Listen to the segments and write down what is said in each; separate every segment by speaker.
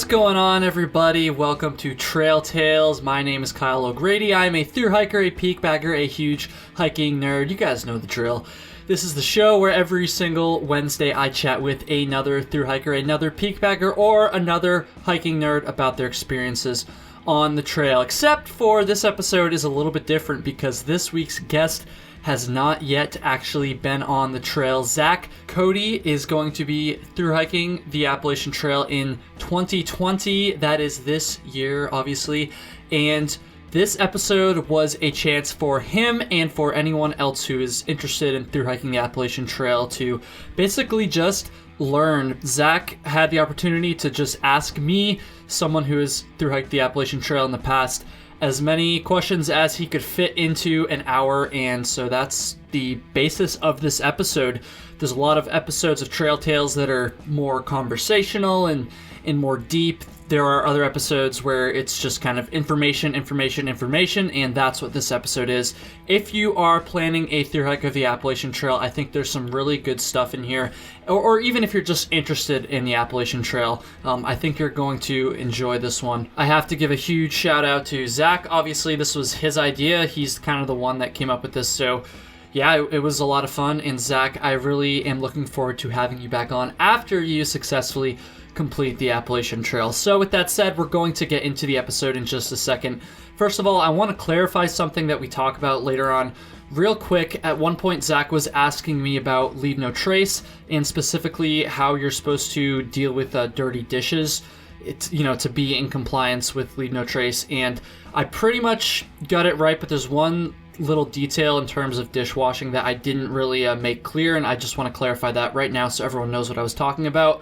Speaker 1: What's going on, everybody? Welcome to Trail Tales. My name is Kyle O'Grady. I'm a thru-hiker, a peak bagger, a huge hiking nerd. You guys know the drill. This is the show where every single Wednesday I chat with another thru-hiker, another peak bagger, or another hiking nerd about their experiences on the trail. Except for this episode is a little bit different because this week's guest has not yet actually been on the trail. Zach Cote is going to be thru-hiking the Appalachian Trail in 2020. That is this year, obviously. And this episode was a chance for him and for anyone else who is interested in thru-hiking the Appalachian Trail to basically just learn. Zach had the opportunity to just ask me, someone who has thru-hiked the Appalachian Trail in the past, as many questions as he could fit into an hour, and so that's the basis of this episode. There's a lot of episodes of Trail Tales that are more conversational and more deep. There are other episodes where it's just kind of information, and that's what this episode is. If you are planning a thru-hike of the Appalachian Trail, I think there's some really good stuff in here. Or even if you're just interested in the Appalachian Trail, I think you're going to enjoy this one. I have to give a huge shout out to Zach. Obviously, this was his idea. He's kind of the one that came up with this, so yeah, it was a lot of fun. And Zach, I really am looking forward to having you back on after you successfully complete the Appalachian Trail. So with that said, we're going to get into the episode in just a second. First of all, I want to clarify something that we talk about later on. Real quick, at one point Zach was asking me about leave no trace, and specifically how you're supposed to deal with dirty dishes. It's, to be in compliance with leave no trace, and I pretty much got it right, but there's one little detail in terms of dishwashing that I didn't really make clear, and I just want to clarify that right now so everyone knows what I was talking about.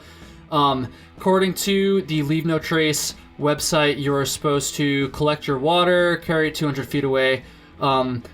Speaker 1: According to the Leave No Trace website, you're supposed to collect your water, carry it 200 feet away,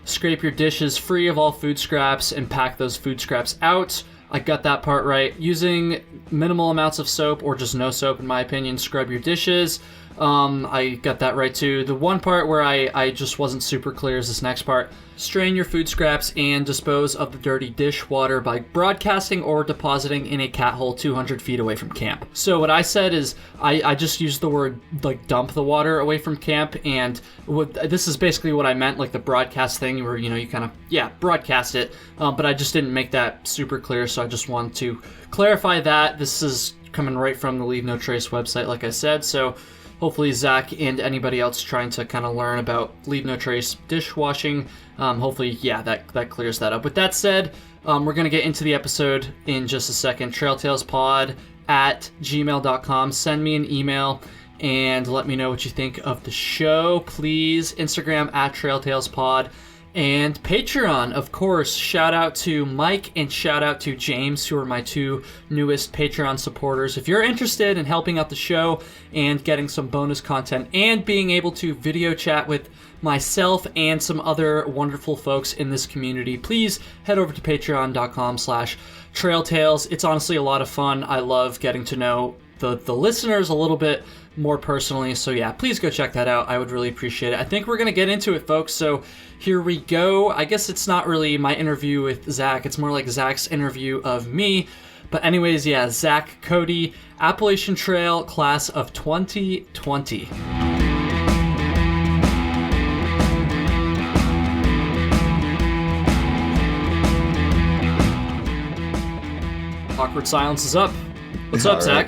Speaker 1: scrape your dishes free of all food scraps, and pack those food scraps out. I got that part right. Using minimal amounts of soap, or just no soap in my opinion, scrub your dishes. I got that right too. The one part where I just wasn't super clear is this next part. Strain your food scraps and dispose of the dirty dish water by broadcasting or depositing in a cat hole 200 feet away from camp. So what I said is I just used the word dump the water away from camp, and this is basically what I meant, like the broadcast thing where you kind of broadcast it, but I just didn't make that super clear, so I just wanted to clarify that. This is coming right from the Leave No Trace website, like I said, so hopefully Zach and anybody else trying to kind of learn about Leave No Trace dishwashing, hopefully, that clears that up. With that said, we're going to get into the episode in just a second. trailtalespod@gmail.com. Send me an email and let me know what you think of the show. Please, Instagram @trailtalespod. And Patreon, of course. Shout out to Mike and shout out to James, who are my two newest Patreon supporters. If you're interested in helping out the show and getting some bonus content and being able to video chat with myself and some other wonderful folks in this community, please head over to patreon.com/trailtales. It's honestly a lot of fun. I love getting to know the listeners a little bit more personally, so yeah, please go check that out. I would really appreciate it. I think we're gonna get into it, folks, so here we go. I guess it's not really my interview with Zach, it's more like Zach's interview of me, but anyways, yeah, Zach Cote, Appalachian Trail, class of 2020. Awkward silence is up. What's up, Zach?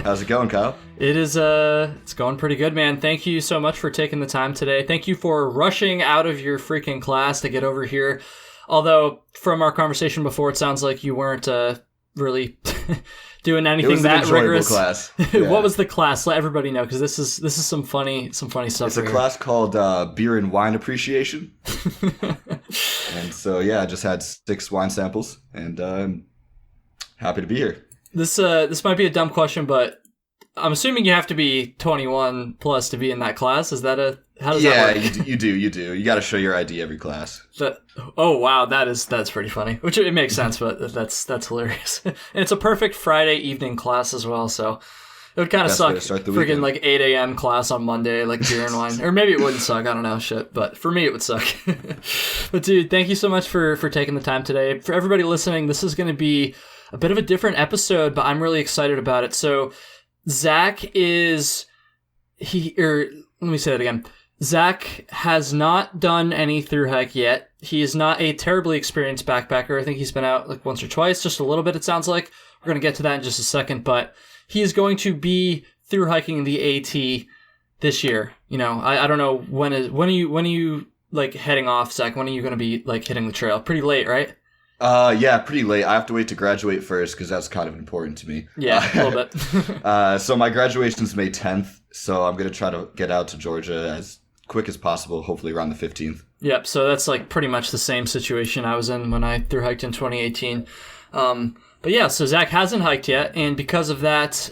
Speaker 2: How's it going, Kyle?
Speaker 1: It is, it's going pretty good, man. Thank you so much for taking the time today. Thank you for rushing out of your freaking class to get over here. Although, from our conversation before, it sounds like you weren't, really doing anything that rigorous.
Speaker 2: Class. Yeah.
Speaker 1: What was the class? Let everybody know, because this is some funny stuff.
Speaker 2: It's a class called Beer and Wine Appreciation. And so, yeah, I just had 6 wine samples, and I'm happy to be here.
Speaker 1: This might be a dumb question, but I'm assuming you have to be 21 plus to be in that class. Is that how does that work?
Speaker 2: Yeah, you do. You got to show your ID every class.
Speaker 1: Oh wow, that's pretty funny. Which it makes sense, but that's hilarious. And it's a perfect Friday evening class as well. So it would kind of suck. Freaking like 8 a.m. class on Monday, like beer and wine, or maybe it wouldn't suck. I don't know, shit. But for me, it would suck. But dude, thank you so much for taking the time today. For everybody listening, this is going to be a bit of a different episode, but I'm really excited about it. So Zach is let me say that again. Zach has not done any through hike yet. He is not a terribly experienced backpacker. I think he's been out like once or twice, just a little bit, it sounds like. We're going to get to that in just a second, but he is going to be through hiking the AT this year. You know, I don't know when are you like heading off, Zach? When are you going to be like hitting the trail? Pretty late, right?
Speaker 2: Yeah, pretty late. I have to wait to graduate first because that's kind of important to me.
Speaker 1: Yeah, a little bit.
Speaker 2: So my graduation's May 10th, so I'm going to try to get out to Georgia as quick as possible, hopefully around the 15th.
Speaker 1: Yep, so that's like pretty much the same situation I was in when I thru hiked in 2018. But yeah, so Zach hasn't hiked yet, and because of that,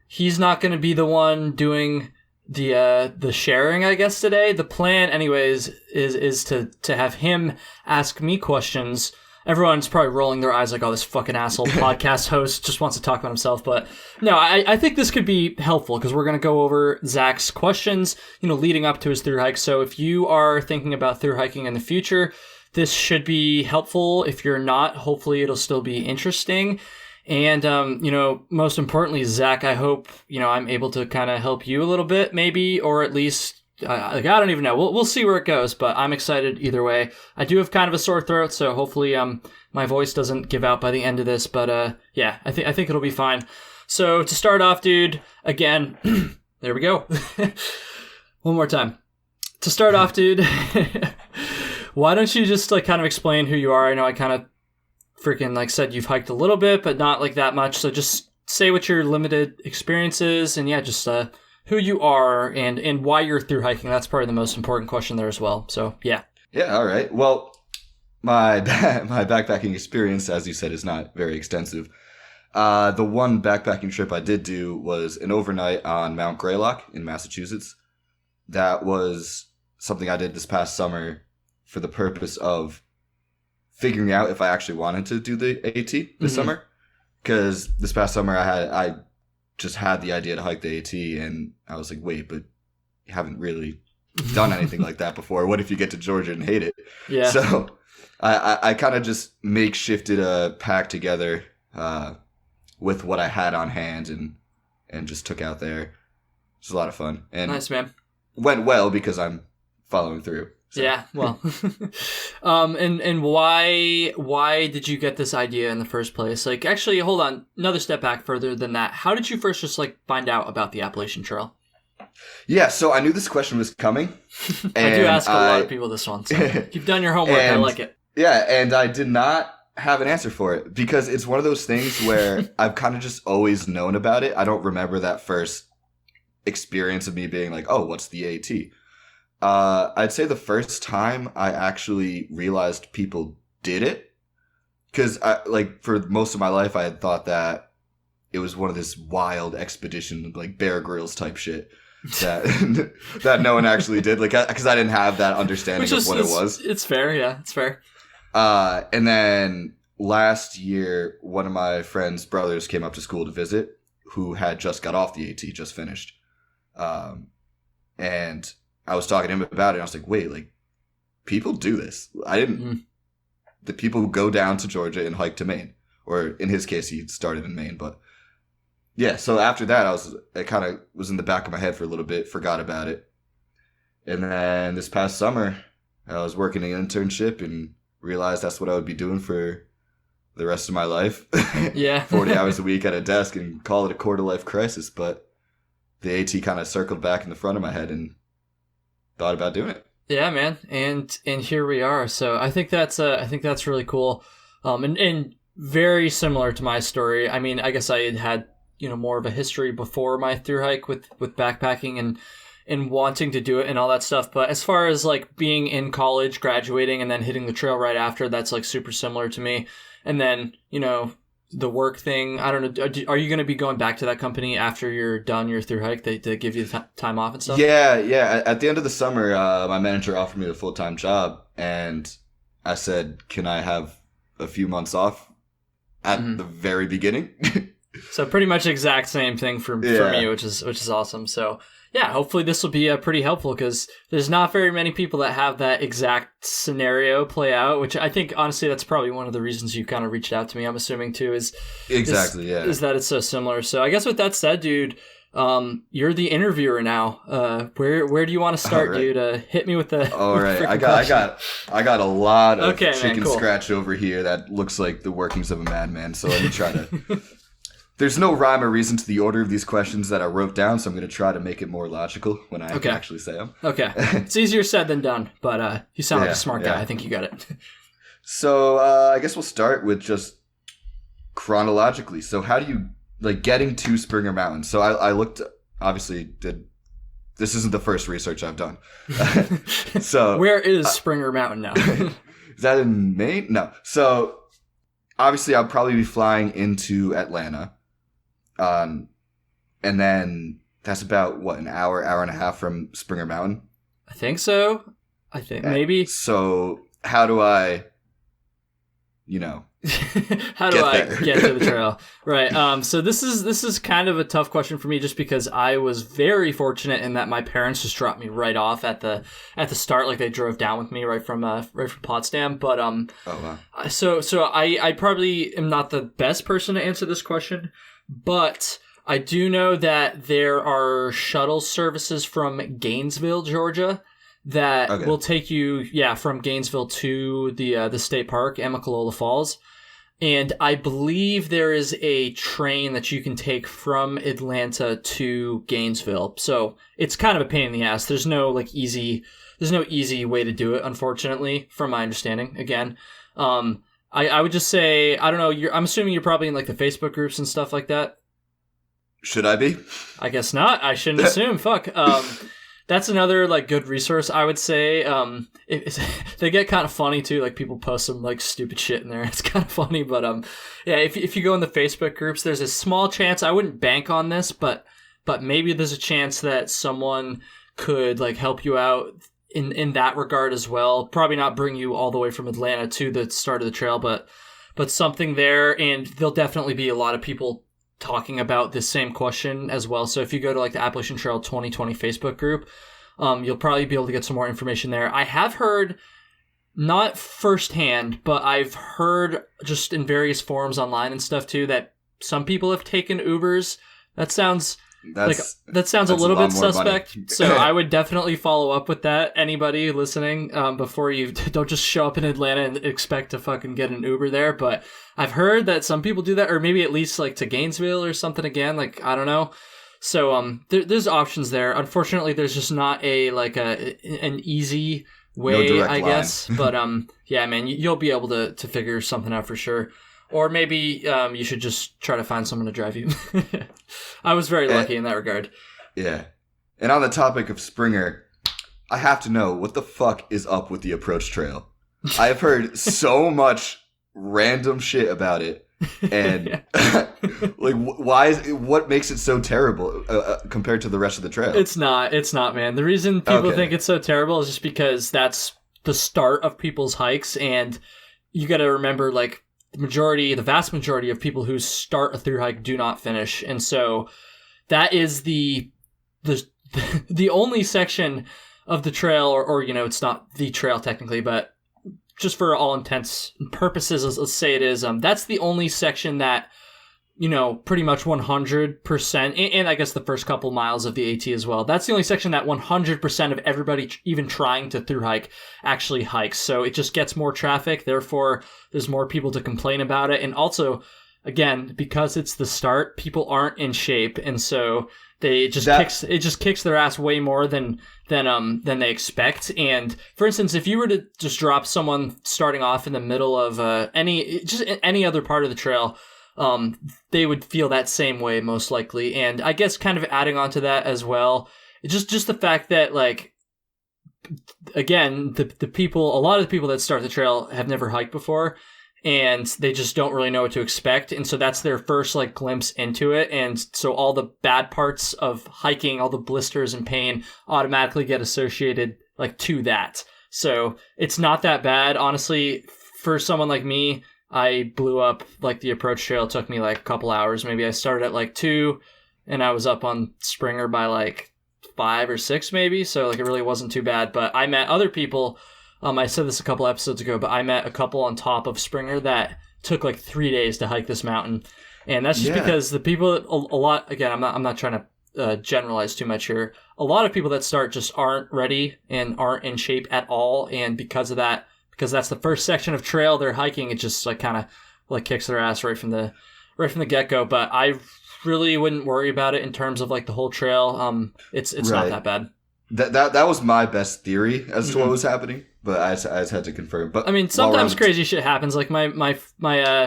Speaker 1: he's not going to be the one doing the sharing, I guess, today. The plan, anyways, is to have him ask me questions. Everyone's probably rolling their eyes like, oh, this fucking asshole podcast host just wants to talk about himself. But no, I think this could be helpful because we're going to go over Zach's questions, you know, leading up to his thru hike. So if you are thinking about thru hiking in the future, this should be helpful. If you're not, hopefully it'll still be interesting. And, you know, most importantly, Zach, I hope, you know, I'm able to kind of help you a little bit, maybe, or at least, I don't even know. We'll see where it goes, but I'm excited either way. I do have kind of a sore throat, so hopefully, my voice doesn't give out by the end of this, but, yeah, I think it'll be fine. So to start off, dude, again, there we go. One more time. To start off, dude, why don't you just like kind of explain who you are? I know I kind of freaking like said you've hiked a little bit, but not like that much. So just say what your limited experience is, and yeah, just who you are and why you're through hiking. That's probably the most important question there as well. So yeah.
Speaker 2: Yeah. All right. Well, my backpacking experience, as you said, is not very extensive. The one backpacking trip I did do was an overnight on Mount Greylock in Massachusetts. That was something I did this past summer for the purpose of figuring out if I actually wanted to do the AT this summer. Because this past summer I just had the idea to hike the AT, and I was like, wait, but you haven't really done anything like that before. What if you get to Georgia and hate it? Yeah. So I kind of just makeshifted a pack together with what I had on hand and just took out there. It was a lot of fun. And
Speaker 1: nice, man.
Speaker 2: Went well because I'm following through. So.
Speaker 1: Yeah, well, and why did you get this idea in the first place? Like, actually, hold on, another step back further than that. How did you first just like find out about the Appalachian Trail?
Speaker 2: Yeah, so I knew this question was coming.
Speaker 1: I do ask a lot of people this one, so you've done your homework. I like it.
Speaker 2: Yeah, and I did not have an answer for it because it's one of those things where I've kind of just always known about it. I don't remember that first experience of me being like, oh, what's the AT? I'd say the first time I actually realized people did it, because for most of my life I had thought that it was one of this wild expedition, like Bear Grylls type shit that that no one actually did, like because I didn't have that understanding of what it was.
Speaker 1: It's fair, yeah, it's fair.
Speaker 2: And then last year, one of my friend's brothers came up to school to visit, who had just got off the AT, just finished, and I was talking to him about it, and I was like, wait, like, people do this. I didn't... The people who go down to Georgia and hike to Maine. Or, in his case, he started in Maine, but... Yeah, so after that, I kind of was in the back of my head for a little bit, forgot about it. And then this past summer, I was working an internship and realized that's what I would be doing for the rest of my life.
Speaker 1: Yeah.
Speaker 2: 40 hours a week at a desk and call it a quarter-life crisis, but the AT kind of circled back in the front of my head and thought about doing it.
Speaker 1: Yeah, man, and here we are. So I think that's really cool, and very similar to my story. I mean, I guess I had more of a history before my thru hike with backpacking and wanting to do it and all that stuff. But as far as like being in college, graduating, and then hitting the trail right after, that's like super similar to me. And then the work thing, I don't know. Are you going to be going back to that company after you're done your thru hike? They give you the time off and stuff?
Speaker 2: Yeah. At the end of the summer, my manager offered me a full-time job, and I said, can I have a few months off at the very beginning?
Speaker 1: So pretty much exact same thing for me, which is awesome. So yeah, hopefully this will be pretty helpful because there's not very many people that have that exact scenario play out, which I think, honestly, that's probably one of the reasons you kind of reached out to me, I'm assuming, too, is that it's so similar. So I guess with that said, dude, you're the interviewer now. Where do you want to start, right, dude? Hit me with the...
Speaker 2: All right, I got a lot of chicken scratch over here that looks like the workings of a madman, so let me try to... There's no rhyme or reason to the order of these questions that I wrote down, so I'm going to try to make it more logical when I can actually say them.
Speaker 1: Okay. It's easier said than done, but you sound like a smart guy. I think you got it.
Speaker 2: So I guess we'll start with just chronologically. So how do you, like, getting to Springer Mountain? So I looked, obviously, this isn't the first research I've done. So
Speaker 1: where is Springer Mountain now?
Speaker 2: Is that in Maine? No. So obviously I'll probably be flying into Atlanta. And then that's about, what, an hour and a half from Springer Mountain?
Speaker 1: I think so. Maybe.
Speaker 2: So how do I,
Speaker 1: how do I get to the trail? Right. So this is kind of a tough question for me just because I was very fortunate in that my parents just dropped me right off at the start. Like they drove down with me right from Potsdam. But
Speaker 2: oh, wow.
Speaker 1: So I probably am not the best person to answer this question, but I do know that there are shuttle services from Gainesville, Georgia, that will take you, from Gainesville to the state park, Amicalola Falls. And I believe there is a train that you can take from Atlanta to Gainesville. So it's kind of a pain in the ass. There's no easy way to do it, unfortunately, from my understanding. Again, I would just say, I don't know, I'm assuming you're probably in like the Facebook groups and stuff like that.
Speaker 2: Should I be?
Speaker 1: I guess not. I shouldn't assume. Fuck. That's another like good resource, I would say. They get kind of funny too. Like people post some like stupid shit in there. It's kind of funny, but if you go in the Facebook groups, there's a small chance. I wouldn't bank on this, but maybe there's a chance that someone could like help you out in that regard as well. Probably not bring you all the way from Atlanta to the start of the trail, but something there, and there'll definitely be a lot of people talking about this same question as well. So if you go to like the Appalachian Trail 2020 Facebook group, you'll probably be able to get some more information there. I have heard, not firsthand, but I've heard just in various forums online and stuff too, that some people have taken Ubers. That sounds a little bit suspect. So I would definitely follow up with that. Anybody listening, before you don't just show up in Atlanta and expect to fucking get an Uber there. But I've heard that some people do that, or maybe at least like to Gainesville or something again. Like, I don't know. So there's options there. Unfortunately, there's just not an easy way,
Speaker 2: no
Speaker 1: I guess. But yeah, man, you'll be able to figure something out for sure. Or maybe you should just try to find someone to drive you. I was very lucky in that regard.
Speaker 2: Yeah. And on the topic of Springer, I have to know, what the fuck is up with the approach trail? I've heard so much shit about it. And like, what makes it so terrible compared to the rest of the trail?
Speaker 1: It's not, man. The reason people think it's so terrible is just because that's the start of people's hikes. And you got to remember, like, the vast majority of people who start a thru hike do not finish, and so that is the only section of the trail, or it's not the trail technically, but just for all intents and purposes, let's say it is. That's the only section that pretty much 100%, and I guess the first couple miles of the AT as well. That's the only section that 100% of everybody even trying to thru hike actually hikes. So it just gets more traffic. Therefore, there's more people to complain about it. And also, again, because it's the start, people aren't in shape, and so it just kicks their ass way more than they expect. And for instance, if you were to just drop someone starting off in the middle of any other part of the trail, they would feel that same way most likely. And I guess kind of adding on to that as well, just the fact that, like, again, a lot of the people that start the trail have never hiked before, and they just don't really know what to expect. And so that's their first like glimpse into it. And so all the bad parts of hiking, all the blisters and pain automatically get associated like to that. So it's not that bad, honestly. For someone like me, I blew up like the approach trail. It took me like a couple hours. Maybe I started at like 2 and I was up on Springer by like 5 or 6 maybe, so like it really wasn't too bad. But I met other people. I said this a couple episodes ago, but I met a couple on top of Springer that took like 3 days to hike this mountain, and that's just because the people a lot. Again, I'm not trying to generalize too much here. A lot of people that start just aren't ready and aren't in shape at all, and because of that, because that's the first section of trail they're hiking, it just like kind of like kicks their ass right from the get-go. But I really wouldn't worry about it in terms of like the whole trail. It's not that bad.
Speaker 2: That was my best theory as to what was happening, but I just had to confirm. But
Speaker 1: I mean, sometimes crazy shit happens. Like my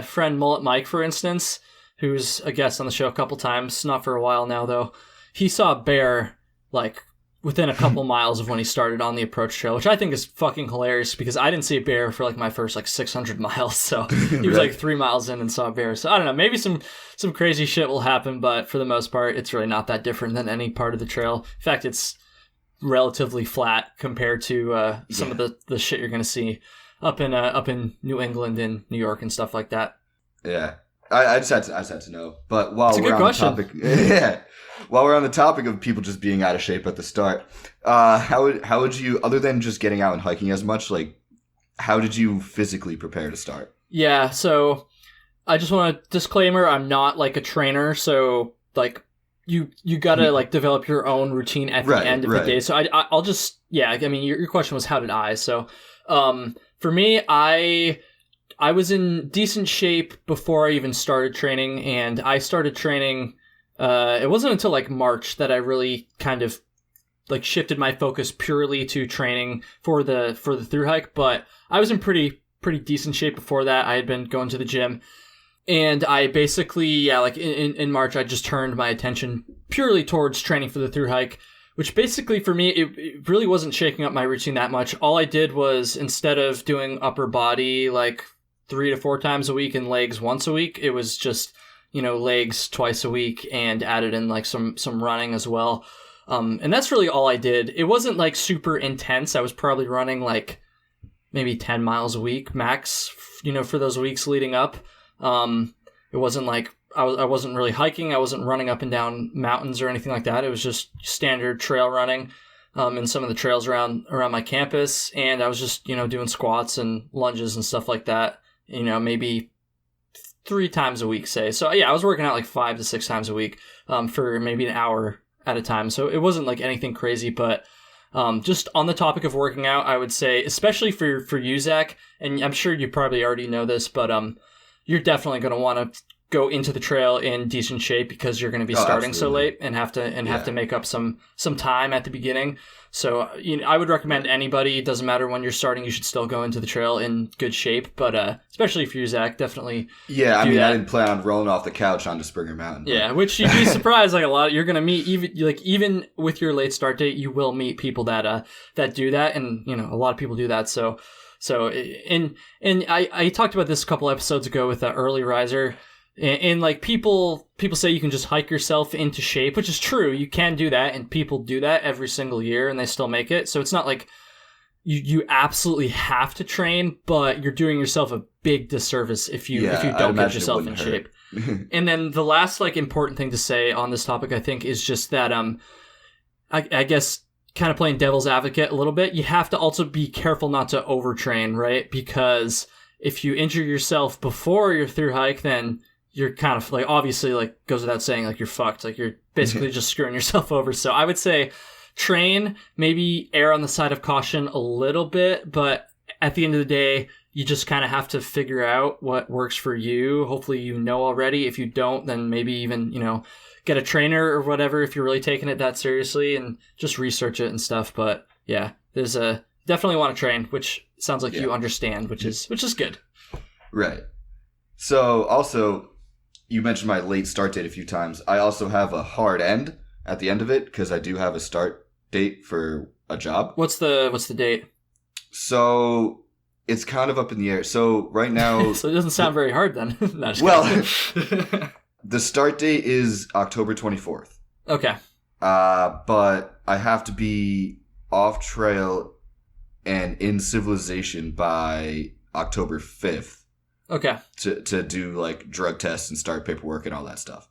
Speaker 1: friend Mullet Mike, for instance, who's a guest on the show a couple times, not for a while now though. He saw a bear like within a couple miles of when he started on the approach trail, which I think is fucking hilarious because I didn't see a bear for like my first like 600 miles. So he was like 3 miles in and saw a bear. So I don't know, maybe some crazy shit will happen, but for the most part, it's really not that different than any part of the trail. In fact, it's relatively flat compared to some of the shit you're going to see up in New England and New York and stuff like that.
Speaker 2: Yeah. I just had to know. But while we're on the topic, while we're on the topic of people just being out of shape at the start, how would you, other than just getting out and hiking as much, like how did you physically prepare to start? Yeah, so I just want a disclaimer, I'm not like a trainer, so like you gotta like develop your own routine at the end of the day. So I'll just I mean your question was how did I? So for me, I was in decent shape before I even started training, and I started training. It wasn't until like March that I really kind of like shifted my focus purely to training for the thru hike. But I was in pretty decent shape before that. I had been going to the gym, and I basically like in March I just turned my attention purely towards training for the thru hike. Which basically for me, it really wasn't shaking up my routine that much. All I did was, instead of doing upper body like 3 to 4 times a week and legs once a week, it was just, legs twice a week and added in like some running as well. And that's really all I did. It wasn't like super intense. I was probably running like maybe 10 miles a week max, for those weeks leading up. It wasn't like I wasn't really hiking. I wasn't running up and down mountains or anything like that. It was just standard trail running in some of the trails around my campus. And I was just, doing squats and lunges and stuff like that, maybe 3 times a week, say. So yeah, I was working out like 5 to 6 times a week for maybe an hour at a time. So it wasn't like anything crazy, but just on the topic of working out, I would say, especially for you, Zach, and I'm sure you probably already know this, but you're definitely going to want to go into the trail in decent shape because you're going to be starting so late and have to make up some time at the beginning. So I would recommend anybody, it doesn't matter when you're starting, you should still go into the trail in good shape. But especially for you, Zach, definitely. Yeah, I didn't plan on rolling off the couch onto Springer Mountain. But.
Speaker 1: Yeah, which you'd be surprised. Like a lot, you're going to meet even with your late start date, you will meet people that do that, and a lot of people do that. So and I talked about this a couple episodes ago with the early riser. And like people say you can just hike yourself into shape, which is true. You can do that, and people do that every single year, and they still make it. So it's not like you absolutely have to train, but you're doing yourself a big disservice if you don't get yourself in shape. And then the last like important thing to say on this topic, I think, is just that I guess kind of playing devil's advocate a little bit, you have to also be careful not to overtrain, right? Because if you injure yourself before your thru hike, then you're kind of like, obviously, like, goes without saying, like, you're fucked. Like, you're basically just screwing yourself over. So I would say train, maybe err on the side of caution a little bit, but at the end of the day, you just kind of have to figure out what works for you. Hopefully you know already. If you don't, then maybe even, get a trainer or whatever if you're really taking it that seriously, and just research it and stuff. But yeah, there's definitely want to train, which sounds like you understand, which is good.
Speaker 2: Right. So also, you mentioned my late start date a few times. I also have a hard end at the end of it because I do have a start date for a job.
Speaker 1: What's the date?
Speaker 2: So it's kind of up in the air. So right now,
Speaker 1: so it doesn't sound very hard then.
Speaker 2: The start date is October 24th.
Speaker 1: Okay.
Speaker 2: But I have to be off trail and in civilization by October 5th.
Speaker 1: Okay.
Speaker 2: To do like drug tests and start paperwork and all that stuff.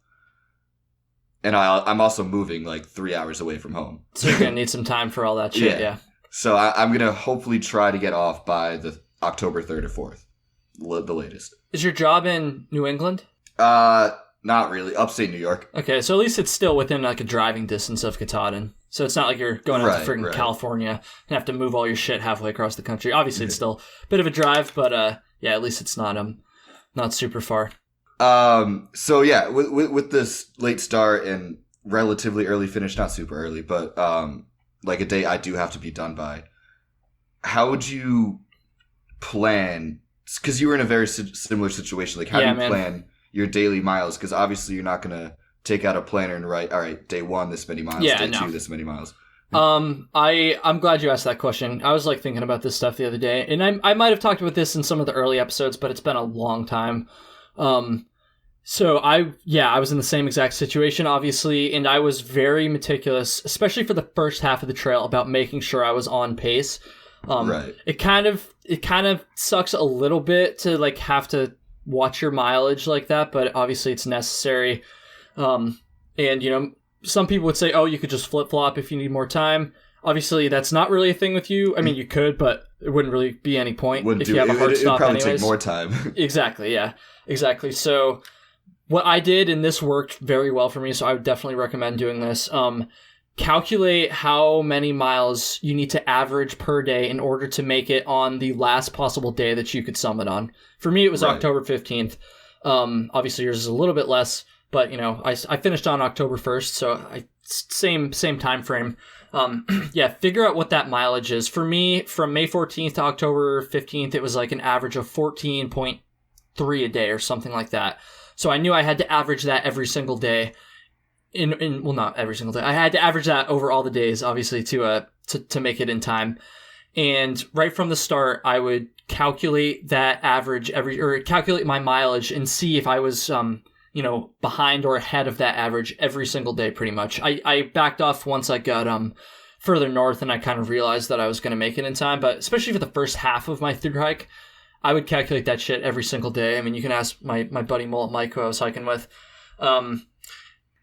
Speaker 2: And I'm also moving like 3 hours away from home.
Speaker 1: So you're going to need some time for all that shit, yeah.
Speaker 2: So I'm going to hopefully try to get off by the October 3rd or 4th, the latest.
Speaker 1: Is your job in New England?
Speaker 2: Not really. Upstate New York.
Speaker 1: Okay, so at least it's still within like a driving distance of Katahdin. So it's not like you're going out to freaking California and have to move all your shit halfway across the country. Obviously, it's still a bit of a drive, but yeah, at least it's not super far.
Speaker 2: So yeah, with this late start and relatively early finish, not super early, but like a day I do have to be done by. How would you plan? Because you were in a very similar situation. Like, how do you plan your daily miles? Because obviously you're not gonna take out a planner and write, all right, day 1 this many miles, day 2 this many miles.
Speaker 1: I'm glad you asked that question. I was like thinking about this stuff the other day, and I might have talked about this in some of the early episodes, but it's been a long time. So I was in the same exact situation, obviously, and I was very meticulous, especially for the first half of the trail, about making sure I was on pace. It kind of sucks a little bit to like have to watch your mileage like that, but obviously it's necessary. And you know, some people would say, oh, you could just flip-flop if you need more time. Obviously, that's not really a thing with you. I mean, you could, but it wouldn't really be any point if you have a hard stop anyways.
Speaker 2: It'd probably take more time.
Speaker 1: Exactly, yeah. Exactly. So what I did, and this worked very well for me, so I would definitely recommend doing this. Calculate how many miles you need to average per day in order to make it on the last possible day that you could summit on. For me, it was October 15th. Obviously, yours is a little bit less, but you know, I finished on October 1st, so same time frame. Figure out what that mileage is. For me, from May 14th to October 15th, it was like an average of 14.3 a day or something like that. So I knew I had to average that every single day. Well, not every single day. I had to average that over all the days, obviously, to make it in time. And right from the start, I would calculate that average calculate my mileage and see if I was, behind or ahead of that average every single day, pretty much. I backed off once I got further north, and I kind of realized that I was going to make it in time. But especially for the first half of my Thru-Hike, I would calculate that shit every single day. I mean, you can ask my buddy Mullet Mike, who I was hiking with.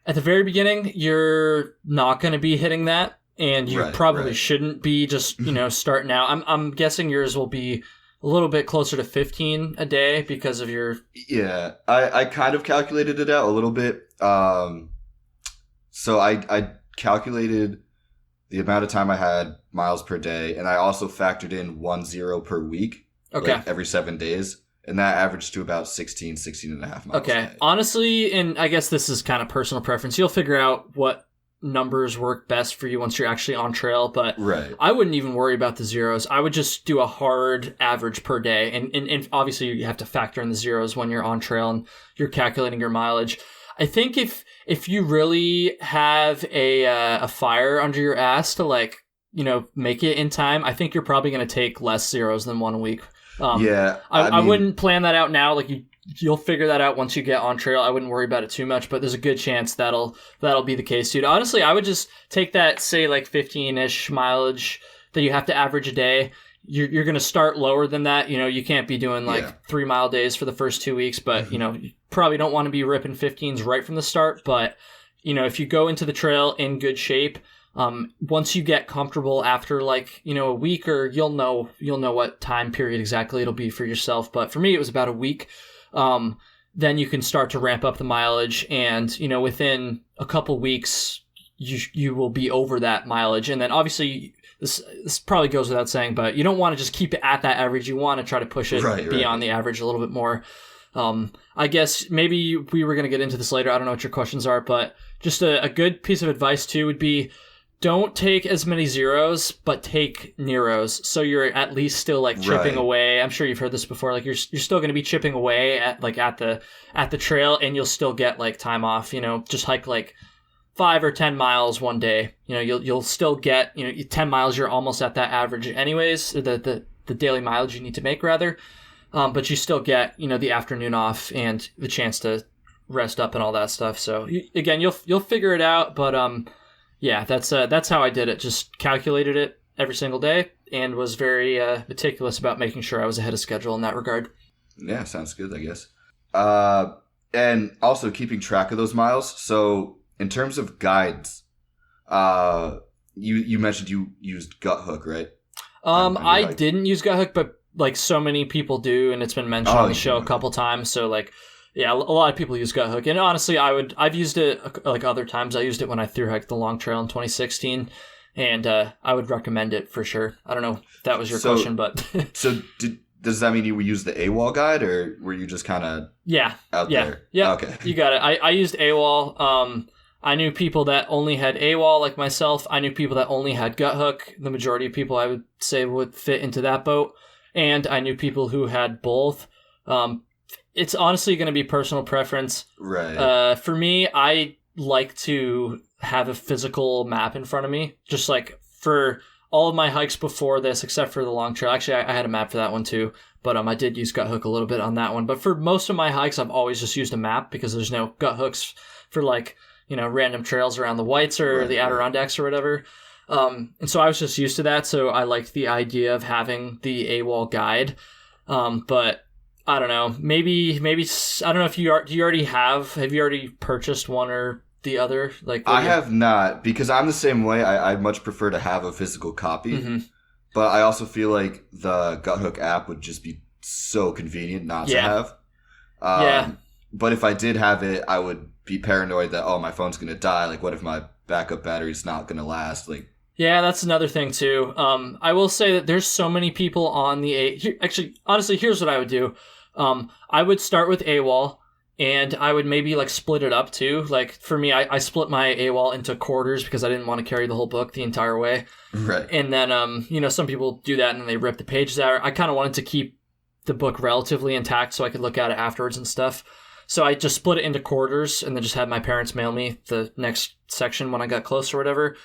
Speaker 1: At the very beginning, you're not going to be hitting that, and you probably shouldn't be just, starting out. I'm guessing yours will be a little bit closer to 15 a day because of your...
Speaker 2: Yeah, I kind of calculated it out a little bit. So I calculated the amount of time I had miles per day, and I also factored in 10 per week, like every 7 days. And that averaged to about 16 and a half miles.
Speaker 1: Okay. Honestly, and I guess this is kind of personal preference, you'll figure out what numbers work best for you once you're actually on trail. But I wouldn't even worry about the zeros. I would just do a hard average per day. And obviously you have to factor in the zeros when you're on trail and you're calculating your mileage. I think if you really have a fire under your ass to make it in time, I think you're probably going to take less zeros than 1 a week. I wouldn't plan that out now. Like you'll figure that out once you get on trail. I wouldn't worry about it too much, but there's a good chance that'll be the case, dude. Honestly, I would just take that, say like 15-ish mileage that you have to average a day. You're going to start lower than that. You can't be doing 3 mile days for the first 2 weeks, but you probably don't want to be ripping 15s right from the start. But if you go into the trail in good shape, once you get comfortable after a week, or you'll know what time period exactly it'll be for yourself. But for me, it was about a week. Then you can start to ramp up the mileage, and within a couple weeks, you will be over that mileage. And then obviously this probably goes without saying, but you don't want to just keep it at that average. You want to try to push it beyond the average a little bit more. I guess maybe we were going to get into this later. I don't know what your questions are, but just a good piece of advice too would be, don't take as many zeros, but take Neros. So you're at least still chipping away. I'm sure you've heard this before. You're still going to be chipping away at the trail, and you'll still get time off. Just hike 5 or 10 miles one day. You'll still get 10 miles. You're almost at that average, anyways. The daily mileage you need to make rather, but you still get the afternoon off and the chance to rest up and all that stuff. So again, you'll figure it out, but yeah, that's how I did it. Just calculated it every single day and was very meticulous about making sure I was ahead of schedule in that regard.
Speaker 2: Yeah, sounds good, I guess. And also keeping track of those miles. So in terms of guides, you mentioned you used Gut right?
Speaker 1: I didn't use Gut but like so many people do, and it's been mentioned on the show a couple times. So like, yeah, a lot of people use Gut and honestly, I've used it like other times. I used it when I thru-hiked the long trail in 2016, and I would recommend it for sure. I don't know if that was your question, but
Speaker 2: so does that mean you used the AWOL guide, or were you just kind of out there?
Speaker 1: Yeah,
Speaker 2: okay,
Speaker 1: you got it. I used AWOL. I knew people that only had AWOL, like myself. I knew people that only had Gut. The majority of people I would say would fit into that boat. And I knew people who had both. It's honestly going to be personal preference.
Speaker 2: Right.
Speaker 1: For me, I like to have a physical map in front of me. Just like for all of my hikes before this, except for the long trail. Actually, I had a map for that one too. But I did use Gut a little bit on that one. But for most of my hikes, I've always just used a map because there's no Gut hooks for like, random trails around the Whites or the Adirondacks or whatever. And so I was just used to that. So I liked the idea of having the AWOL guide. But I don't know, maybe, I don't know if have you already purchased one or the other? Like
Speaker 2: I have not, because I'm the same way. I much prefer to have a physical copy, but I also feel like the Gut app would just be so convenient not to have. But if I did have it, I would be paranoid that, my phone's going to die. Like, what if my backup battery's not going to last? Like,
Speaker 1: yeah, that's another thing too. I will say that there's so many people on the actually, honestly, here's what I would do. I would start with AWOL, and I would maybe like split it up too. Like for me, I split my AWOL into quarters because I didn't want to carry the whole book the entire way.
Speaker 2: Right.
Speaker 1: And then, some people do that and then they rip the pages out. I kind of wanted to keep the book relatively intact so I could look at it afterwards and stuff. So I just split it into quarters and then just had my parents mail me the next section when I got close or whatever.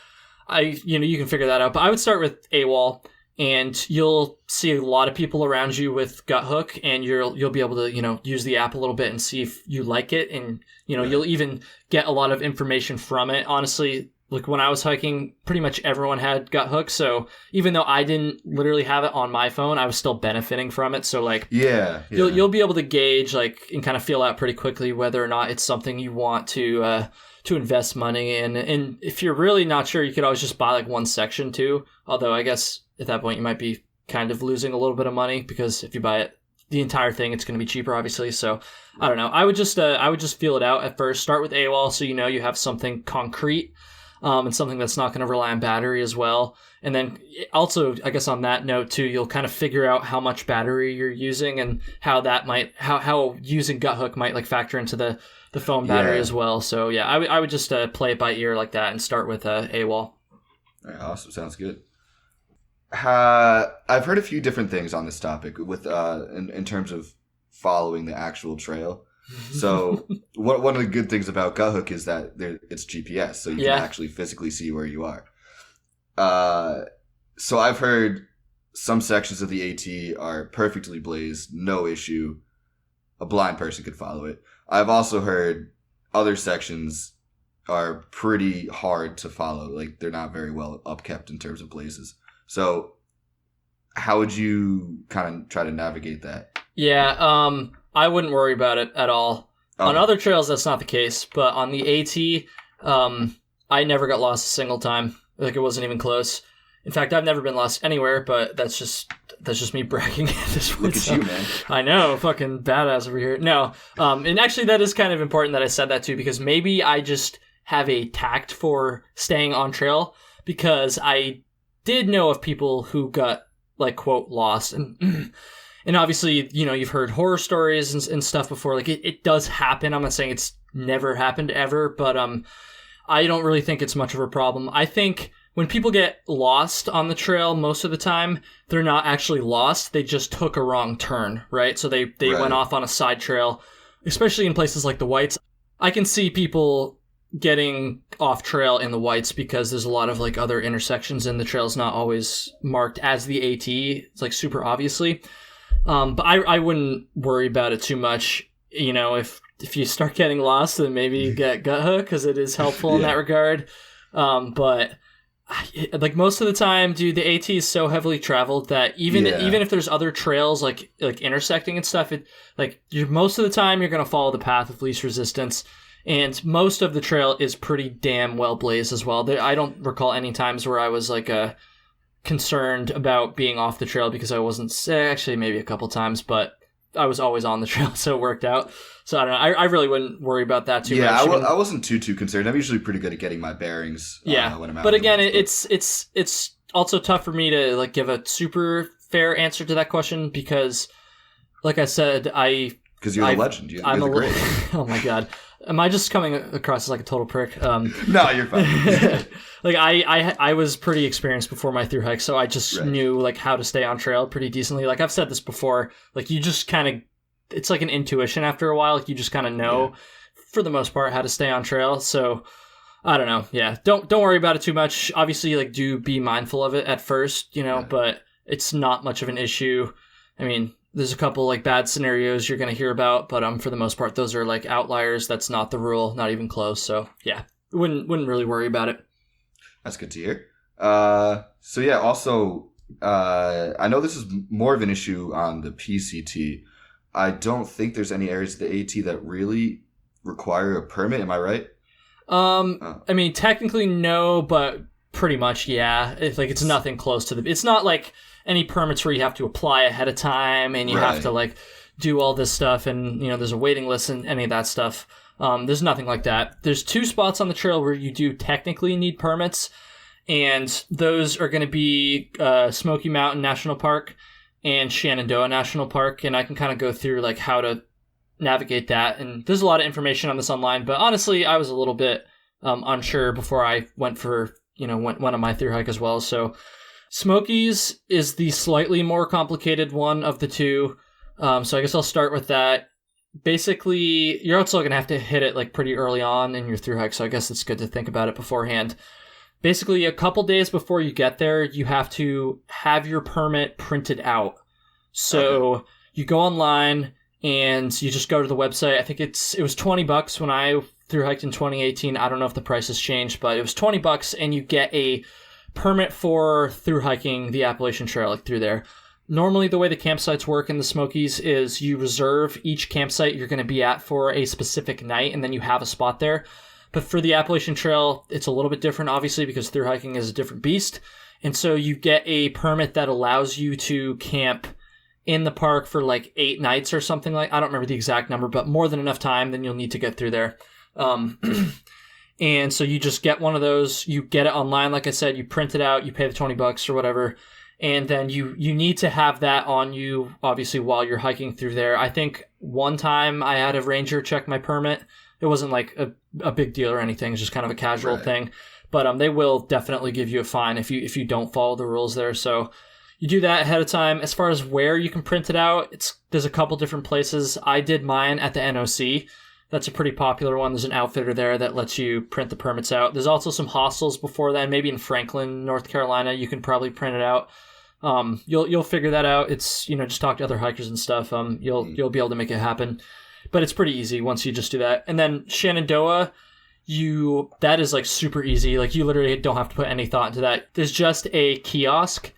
Speaker 1: You can figure that out. But I would start with AWOL, and you'll see a lot of people around you with Gut and you'll be able to, use the app a little bit and see if you like it. And, you'll even get a lot of information from it. Honestly, like when I was hiking, pretty much everyone had Gut so even though I didn't literally have it on my phone, I was still benefiting from it. So like, you'll be able to gauge and kind of feel out pretty quickly whether or not it's something you want to invest money in. And if you're really not sure, you could always just buy like one section too. Although I guess at that point you might be kind of losing a little bit of money, because if you buy it the entire thing, it's going to be cheaper, obviously. So I don't know. I would just feel it out at first. Start with AWOL so you have something concrete. And something that's not going to rely on battery as well. And then also, I guess on that note too, you'll kind of figure out how much battery you're using and how that might, how using Gut might like factor into the phone battery as well. So yeah, I would just play it by ear like that and start with AWOL.
Speaker 2: All right, awesome. Sounds good. I've heard a few different things on this topic with in terms of following the actual trail. So one of the good things about Gut is that it's GPS, so you can actually physically see where you are. So I've heard some sections of the AT are perfectly blazed, no issue. A blind person could follow it. I've also heard other sections are pretty hard to follow. Like they're not very well upkept in terms of blazes. So how would you kind of try to navigate that?
Speaker 1: Yeah, I wouldn't worry about it at all. Okay. On other trails, that's not the case. But on the AT, I never got lost a single time. Like it wasn't even close. In fact, I've never been lost anywhere. But that's just me bragging at this point.
Speaker 2: Look at you, man.
Speaker 1: I know, fucking badass over here. No, and actually, that is kind of important that I said that too, because maybe I just have a tact for staying on trail, because I did know of people who got like quote lost and. And obviously, you've heard horror stories and stuff before. Like, it does happen. I'm not saying it's never happened ever, but I don't really think it's much of a problem. I think when people get lost on the trail, most of the time, they're not actually lost. They just took a wrong turn, right? So they went off on a side trail, especially in places like the Whites. I can see people getting off trail in the Whites because there's a lot of like other intersections and the trail's not always marked as the AT. It's like super obviously. But I wouldn't worry about it too much. If you start getting lost, then maybe you get Gut because it is helpful in that regard. But like most of the time, dude, the AT is so heavily traveled that even if there's other trails like intersecting and stuff, most of the time you're gonna follow the path of least resistance. And most of the trail is pretty damn well blazed as well. I don't recall any times where I was like concerned about being off the trail because I wasn't sick. Actually, maybe a couple times, but I was always on the trail, so it worked out. So I don't know. I really wouldn't worry about that too much.
Speaker 2: Yeah, I wasn't too concerned. I'm usually pretty good at getting my bearings. When I'm out.
Speaker 1: But again, it's also tough for me to like give a super fair answer to that question because, like I said,
Speaker 2: because you're a legend. You're the great.
Speaker 1: Oh my god. Am I just coming across as like a total prick?
Speaker 2: No, you're fine.
Speaker 1: Like I was pretty experienced before my through hike, so I just knew like how to stay on trail pretty decently. Like I've said this before, like you just kind of, it's like an intuition after a while. Like you just kind of know, for the most part, how to stay on trail. So I don't know. Yeah, don't worry about it too much. Obviously, like do be mindful of it at first, but it's not much of an issue. I mean, there's a couple like bad scenarios you're going to hear about, but for the most part, those are like outliers. That's not the rule, not even close. So yeah, wouldn't really worry about it.
Speaker 2: That's good to hear. So yeah, also, I know this is more of an issue on the PCT. I don't think there's any areas of the AT that really require a permit. Am I right?
Speaker 1: I mean, technically no, but pretty much, yeah. It's nothing close to it's not like any permits where you have to apply ahead of time and you have to like do all this stuff and, there's a waiting list and any of that stuff. There's nothing like that. There's 2 spots on the trail where you do technically need permits, and those are going to be Smoky Mountain National Park and Shenandoah National Park, and I can kind of go through like how to navigate that. And there's a lot of information on this online, but honestly, I was a little bit unsure before I went for went on my through hike as well. So Smokies is the slightly more complicated one of the 2. So I guess I'll start with that. Basically, you're also going to have to hit it like pretty early on in your through hike, so I guess it's good to think about it beforehand. Basically, a couple days before you get there, you have to have your permit printed out. So you go online and you just go to the website. I think it was $20 when I through hiked in 2018. I don't know if the price has changed, but it was $20 and you get a permit for through hiking the Appalachian Trail like through there. Normally, the way the campsites work in the Smokies is you reserve each campsite you're going to be at for a specific night, and then you have a spot there. But for the Appalachian Trail, it's a little bit different, obviously, because through hiking is a different beast. And so you get a permit that allows you to camp in the park for like 8 nights or something like. I don't remember the exact number, but more than enough time, then you'll need to get through there. And so you just get one of those. You get it online, like I said. You print it out. You pay the $20 or whatever. And then you need to have that on you, obviously, while you're hiking through there. I think one time I had a ranger check my permit. It wasn't like a big deal or anything. It's just kind of a casual thing. But they will definitely give you a fine if you don't follow the rules there. So you do that ahead of time. As far as where you can print it out, there's a couple different places. I did mine at the NOC. That's a pretty popular one. There's an outfitter there that lets you print the permits out. There's also some hostels before that. Maybe in Franklin, North Carolina, you can probably print it out. You'll figure that out. It's, just talk to other hikers and stuff. You'll be able to make it happen, but it's pretty easy once you just do that. And then Shenandoah, that is like super easy. Like you literally don't have to put any thought into that. There's just a kiosk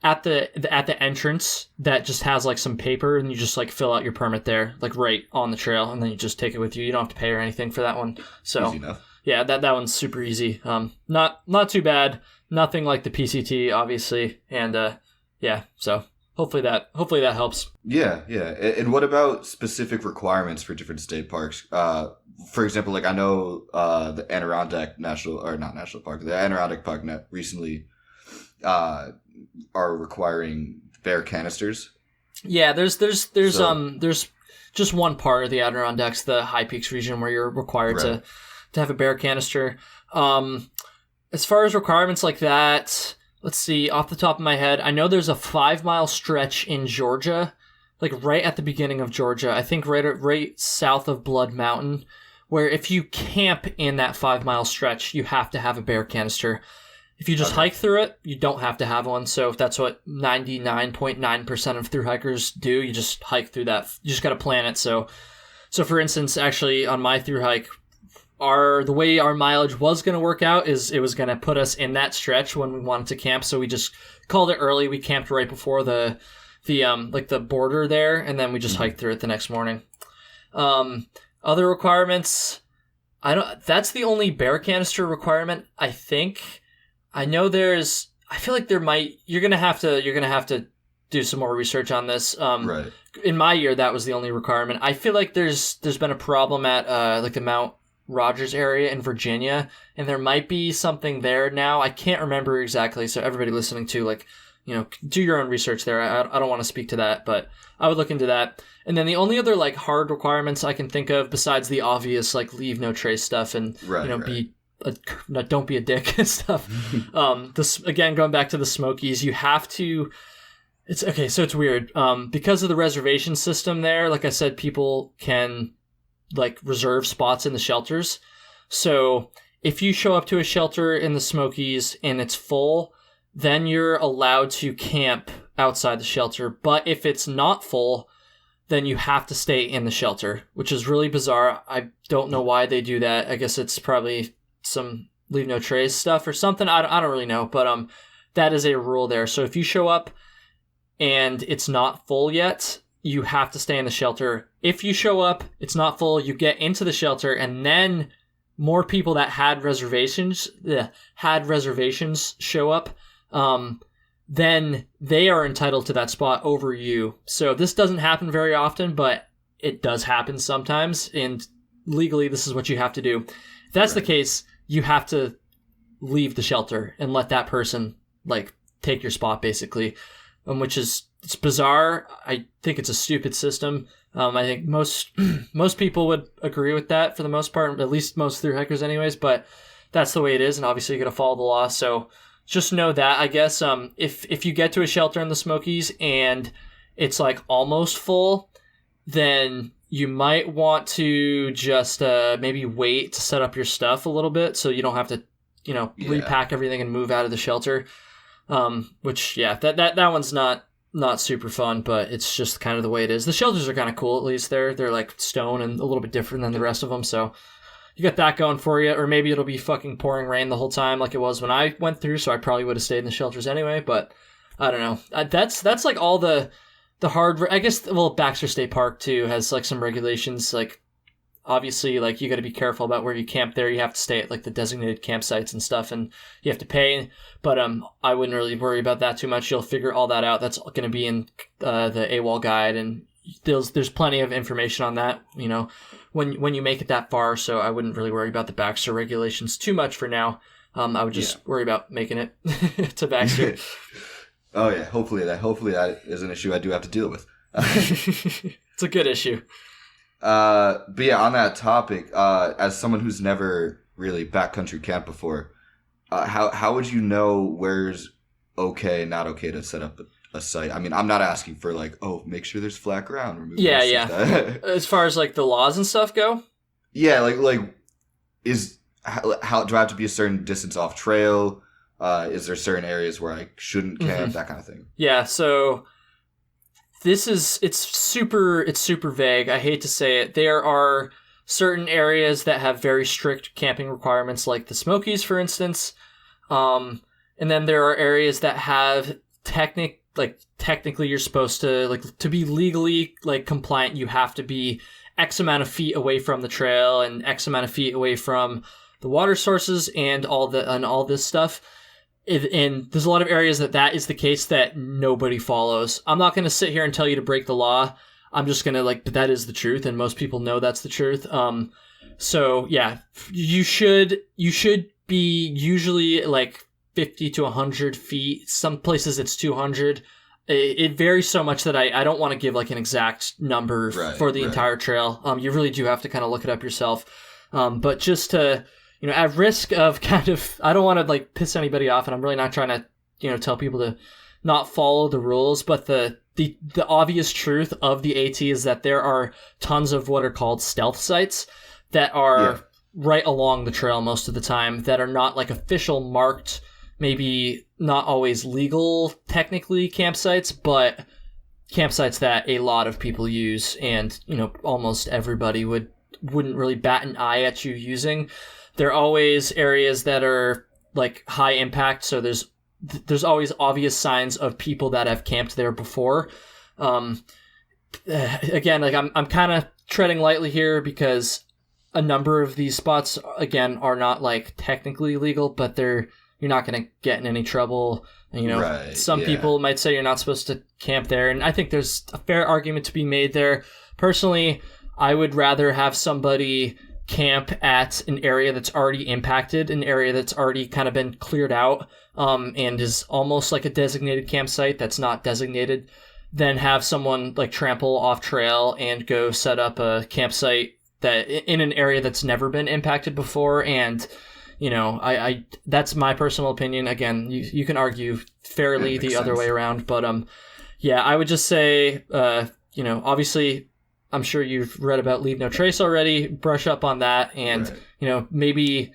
Speaker 1: at the entrance that just has like some paper, and you just like fill out your permit there, like right on the trail, and then you just take it with you. You don't have to pay or anything for that one. So
Speaker 2: easy enough.
Speaker 1: Yeah, that one's super easy. Not too bad. Nothing like the PCT, obviously, and yeah. So hopefully that helps.
Speaker 2: Yeah. And what about specific requirements for different state parks? For example, like I know the Adirondack the Adirondack Park recently are requiring bear canisters. Yeah,
Speaker 1: there's just one part of the Adirondacks, the High Peaks region, where you're required to have a bear canister. As far as requirements like that, let's see, off the top of my head, I know there's a 5-mile stretch in Georgia, like right at the beginning of Georgia, I think right south of Blood Mountain, where if you camp in that 5-mile stretch, you have to have a bear canister. If you just hike through it, you don't have to have one. So if that's what 99.9% of through hikers do, you just hike through that. You just got to plan it. So for instance, actually on my through hike, the way our mileage was going to work out is it was going to put us in that stretch when we wanted to camp. So we just called it early. We camped right before the border there, and then we just hiked through it the next morning. Other requirements, That's the only bear canister requirement, I think. I know I feel like you're going to have to do some more research on this.
Speaker 2: Right.
Speaker 1: In my year, that was the only requirement. I feel like there's been a problem at like the Mount Rogers area in Virginia, and there might be something there now. I can't remember exactly. So everybody listening to, like, do your own research there. I don't want to speak to that, but I would look into that. And then the only other like hard requirements I can think of, besides the obvious like leave no trace stuff and don't be a dick and stuff. This again, going back to the Smokies, you have to. It's okay. So it's weird because of the reservation system there. Like I said, people can like reserve spots in the shelters. So if you show up to a shelter in the Smokies and it's full, then you're allowed to camp outside the shelter. But if it's not full, then you have to stay in the shelter, which is really bizarre. I don't know why they do that. I guess it's probably some leave no trace stuff or something. I don't really know, but that is a rule there. So if you show up and it's not full yet, you have to stay in the shelter. If you show up, it's not full, you get into the shelter, and then more people that had reservations show up, then they are entitled to that spot over you. So this doesn't happen very often, but it does happen sometimes, and legally this is what you have to do. If that's the case, you have to leave the shelter and let that person like take your spot, basically, which is, it's bizarre. I think it's a stupid system. I think most people would agree with that for the most part, at least most thru-hikers anyways, but that's the way it is, and obviously you got to follow the law. So just know that, I guess, if you get to a shelter in the Smokies and it's like almost full, then you might want to just maybe wait to set up your stuff a little bit so you don't have to, repack everything and move out of the shelter. Which, yeah, that one's not super fun, but it's just kind of the way it is. The shelters are kind of cool, at least. They're like stone and a little bit different than the rest of them, so you got that going for you. Or maybe it'll be fucking pouring rain the whole time like it was when I went through, so I probably would have stayed in the shelters anyway, but I don't know. That's like all the hard... I guess, well, Baxter State Park, too, has like some regulations, like obviously, like, you got to be careful about where you camp there. You have to stay at like the designated campsites and stuff, and you have to pay. But I wouldn't really worry about that too much. You'll figure all that out. That's going to be in the AWOL guide, and there's plenty of information on that, when you make it that far. So I wouldn't really worry about the Baxter regulations too much for now. I would just worry about making it to Baxter.
Speaker 2: Oh yeah, hopefully that is an issue I do have to deal with.
Speaker 1: It's a good issue.
Speaker 2: But yeah, on that topic, as someone who's never really backcountry camped before, how would you know where's okay and not okay to set up a site? I mean, I'm not asking for like, make sure there's flat ground.
Speaker 1: Yeah. As far as like the laws and stuff go?
Speaker 2: Yeah, how do I have to be a certain distance off trail? Is there certain areas where I shouldn't camp? That kind of thing.
Speaker 1: Yeah, so it's super vague. I hate to say it. There are certain areas that have very strict camping requirements, like the Smokies, for instance. And then there are areas that have technically you're supposed to, to be legally compliant, you have to be X amount of feet away from the trail and X amount of feet away from the water sources and all this stuff. And there's a lot of areas that is the case that nobody follows. I'm not going to sit here and tell you to break the law. I'm just going to but that is the truth, and most people know that's the truth. So yeah, you should be usually 50 to 100 feet. Some places it's 200. It varies so much that I don't want to give an exact number for the entire trail. You really do have to kind of look it up yourself. But just to, at risk of I don't want to piss anybody off, and I'm really not trying to, tell people to not follow the rules, but the obvious truth of the AT is that there are tons of what are called stealth sites that are right along the trail most of the time that are not official marked, maybe not always legal technically campsites, but campsites that a lot of people use, and almost everybody wouldn't really bat an eye at you using. They're always areas that are high impact, so there's always obvious signs of people that have camped there before. Again, I'm kind of treading lightly here because a number of these spots, again, are not like technically legal, but you're not going to get in any trouble. You know,
Speaker 2: Right,
Speaker 1: some
Speaker 2: yeah.
Speaker 1: people might say you're not supposed to camp there, and I think there's a fair argument to be made there. Personally, I would rather have somebody camp at an area that's already impacted, an area that's already kind of been cleared out, and is almost like a designated campsite that's not designated, than have someone like trample off trail and go set up a campsite that in an area that's never been impacted before. And you know, I that's my personal opinion. Again, you can argue fairly the other way around, but yeah, I would just say, you know, obviously, I'm sure you've read about Leave No Trace already. Brush up on that, and
Speaker 2: Right.
Speaker 1: you know, maybe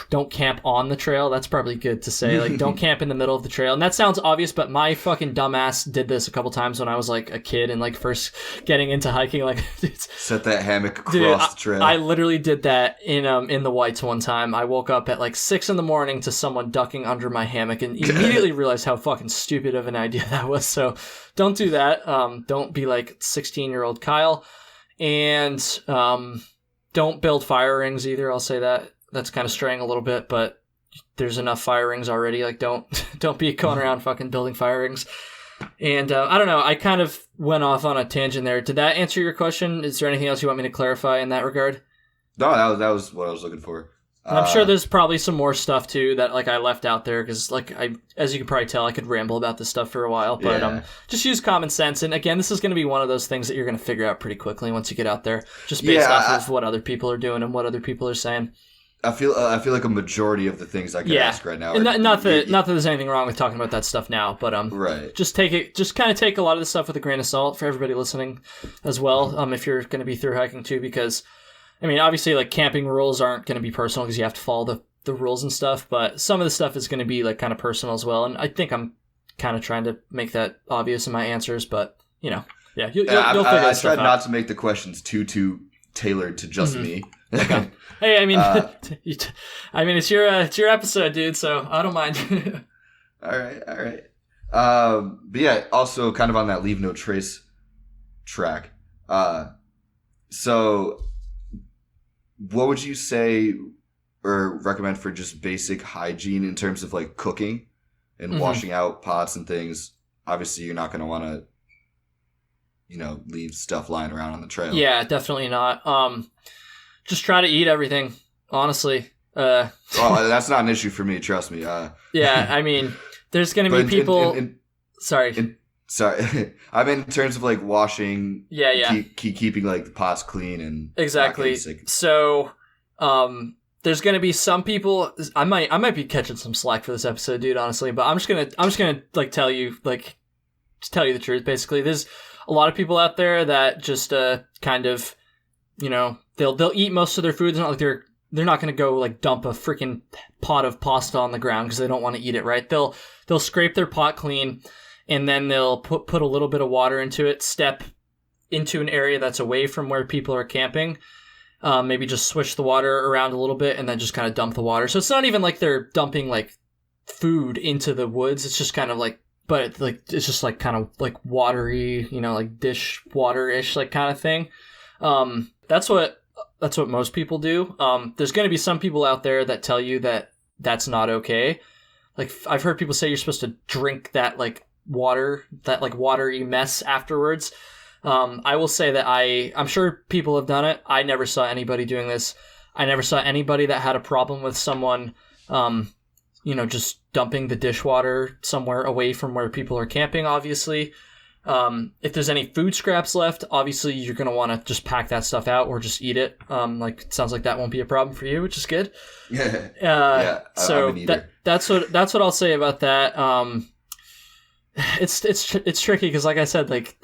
Speaker 1: don't camp on the trail. That's probably good to say. Like, don't camp in the middle of the trail. And that sounds obvious, but my fucking dumbass did this a couple times when I was like a kid and like first getting into hiking. Like,
Speaker 2: Set that hammock across the trail.
Speaker 1: I literally did that in the Whites one time. I woke up at like 6 a.m. to someone ducking under my hammock and immediately realized how fucking stupid of an idea that was. So don't do that. Don't be like 16-year-old Kyle. And don't build fire rings either. I'll say that. That's kind of straying a little bit, but there's enough fire rings already. Like, don't be going around fucking building fire rings. And I don't know. I kind of went off on a tangent there. Did that answer your question? Is there anything else you want me to clarify in that regard?
Speaker 2: No, that was what I was looking for.
Speaker 1: And I'm sure there's probably some more stuff too that like I left out there because like as you can probably tell, I could ramble about this stuff for a while. But
Speaker 2: Yeah.
Speaker 1: just use common sense. And again, this is going to be one of those things that you're going to figure out pretty quickly once you get out there, just based off of what other people are doing and what other people are saying.
Speaker 2: I feel like a majority of the things I can ask right now.
Speaker 1: And not that there's anything wrong with talking about that stuff now, but
Speaker 2: right.
Speaker 1: just kind of take a lot of this stuff with a grain of salt for everybody listening as well. If you're going to be through hiking too, because I mean, obviously, like camping rules aren't going to be personal because you have to follow the rules and stuff, but some of the stuff is going to be like kind of personal as well. And I think I'm kind of trying to make that obvious in my answers, but you know, yeah, you'll figure that stuff out.
Speaker 2: I tried not to make the questions too tailored to just me.
Speaker 1: Okay. Hey, I mean, it's your episode, dude. So I don't mind.
Speaker 2: All right. But yeah, also kind of on that Leave No Trace track. So what would you say or recommend for just basic hygiene in terms of like cooking and washing out pots and things? Obviously, you're not going to want to, you know, leave stuff lying around on the trail.
Speaker 1: Yeah, definitely not. Just try to eat everything, honestly.
Speaker 2: Oh, that's not an issue for me, trust me.
Speaker 1: Yeah, I mean, there's going to be people... Sorry.
Speaker 2: Sorry. I mean, in terms of like washing,
Speaker 1: yeah.
Speaker 2: keeping like the pots clean and
Speaker 1: exactly. So, there's gonna be some people. I might be catching some slack for this episode, dude. Honestly, but I'm just gonna like tell you the truth. Basically, there's a lot of people out there that just kind of, you know, they'll eat most of their food. It's not like they're not gonna go like dump a freaking pot of pasta on the ground because they don't want to eat it. Right? They'll scrape their pot clean. And then they'll put a little bit of water into it, step into an area that's away from where people are camping, maybe just swish the water around a little bit and then just kind of dump the water. So it's not even like they're dumping like food into the woods. It's just kind of like, but like it's just like kind of like watery, you know, like dish water-ish like kind of thing. That's what most people do. There's going to be some people out there that tell you that that's not okay. Like I've heard people say you're supposed to drink that like water, that like watery mess afterwards. I will say that I'm sure people have done it. I never saw anybody doing this. I never saw anybody that had a problem with someone, you know, just dumping the dishwater somewhere away from where people are camping, obviously. If there's any food scraps left, obviously you're going to want to just pack that stuff out or just eat it. Like it sounds like that won't be a problem for you, which is good.
Speaker 2: Yeah.
Speaker 1: So that's what I'll say about that. It's tricky because, like I said, like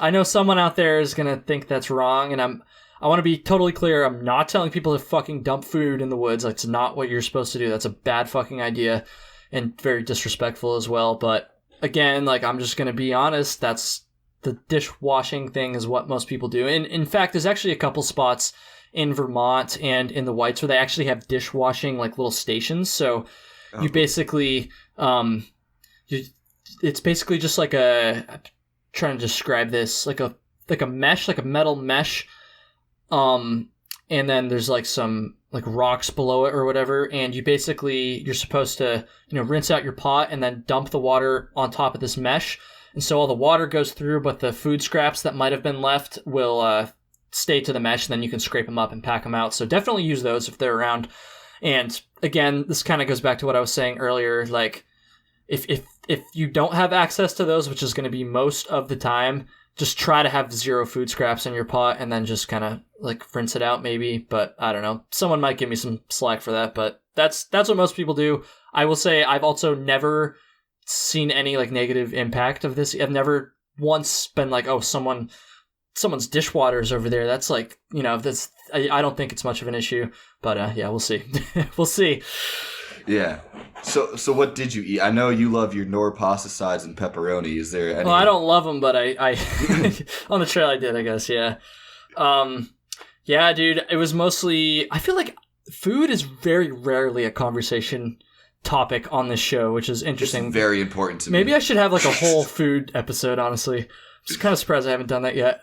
Speaker 1: I know someone out there is gonna think that's wrong, and I want to be totally clear. I'm not telling people to fucking dump food in the woods. That's not what you're supposed to do. That's a bad fucking idea, and very disrespectful as well. But again, like I'm just gonna be honest. That's the dishwashing thing is what most people do. And in fact, there's actually a couple spots in Vermont and in the Whites where they actually have dishwashing like little stations. So you basically it's basically just like I'm trying to describe this, like a mesh, like a metal mesh And then there's like some like rocks below it or whatever, and you're supposed to, rinse out your pot and then dump the water on top of this mesh. And so all the water goes through, but the food scraps that might have been left will stay to the mesh, and then you can scrape them up and pack them out. So definitely use those if they're around. And again, this kind of goes back to what I was saying earlier. Like, if you don't have access to those, which is going to be most of the time, just try to have 0 food scraps in your pot, and then just kind of like rinse it out maybe. But I don't know. Someone might give me some slack for that, but that's what most people do. I will say I've also never seen any like negative impact of this. I've never once been like, oh, someone's dishwater's over there. That's like, that's, I don't think it's much of an issue, but yeah, we'll see. We'll see.
Speaker 2: Yeah. So what did you eat? I know you love your Knorr pasta sides and pepperoni. Is there any...
Speaker 1: Well, I don't love them, but I on the trail I did, I guess, yeah. Yeah, dude, it was mostly... I feel like food is very rarely a conversation topic on this show, which is interesting.
Speaker 2: It's very important to me.
Speaker 1: Maybe I should have like a whole food episode, honestly. I'm just kind of surprised I haven't done that yet.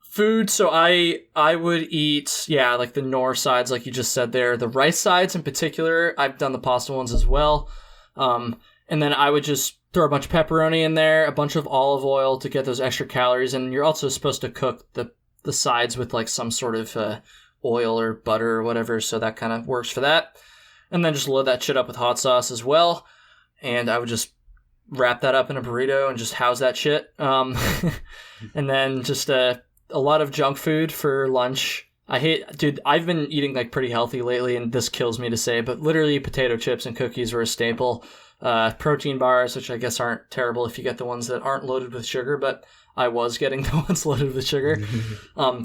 Speaker 1: Food, so I would eat, yeah, like the Knorr sides, like you just said there. The rice sides in particular, I've done the pasta ones as well. And then I would just throw a bunch of pepperoni in there, a bunch of olive oil to get those extra calories. And you're also supposed to cook the sides with like some sort of oil or butter or whatever, so that kind of works for that. And then just load that shit up with hot sauce as well. And I would just wrap that up in a burrito and just house that shit. And then just... a lot of junk food for lunch. Dude, I've been eating like pretty healthy lately, and this kills me to say, but literally potato chips and cookies were a staple. Protein bars, which I guess aren't terrible if you get the ones that aren't loaded with sugar, but I was getting the ones loaded with sugar.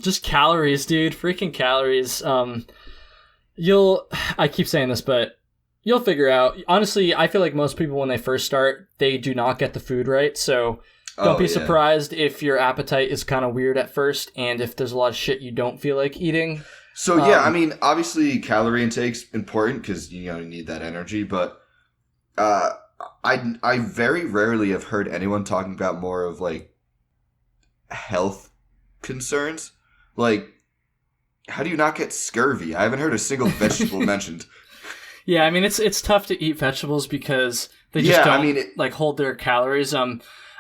Speaker 1: Just calories, dude. Freaking calories. I keep saying this, but you'll figure out. Honestly, I feel like most people when they first start, they do not get the food right, so... Don't be surprised if your appetite is kind of weird at first, and if there's a lot of shit you don't feel like eating.
Speaker 2: So yeah, I mean, obviously calorie intake's important because you need that energy, but I very rarely have heard anyone talking about more of like health concerns. Like, how do you not get scurvy? I haven't heard a single vegetable mentioned.
Speaker 1: Yeah, I mean it's tough to eat vegetables because they just don't hold their calories.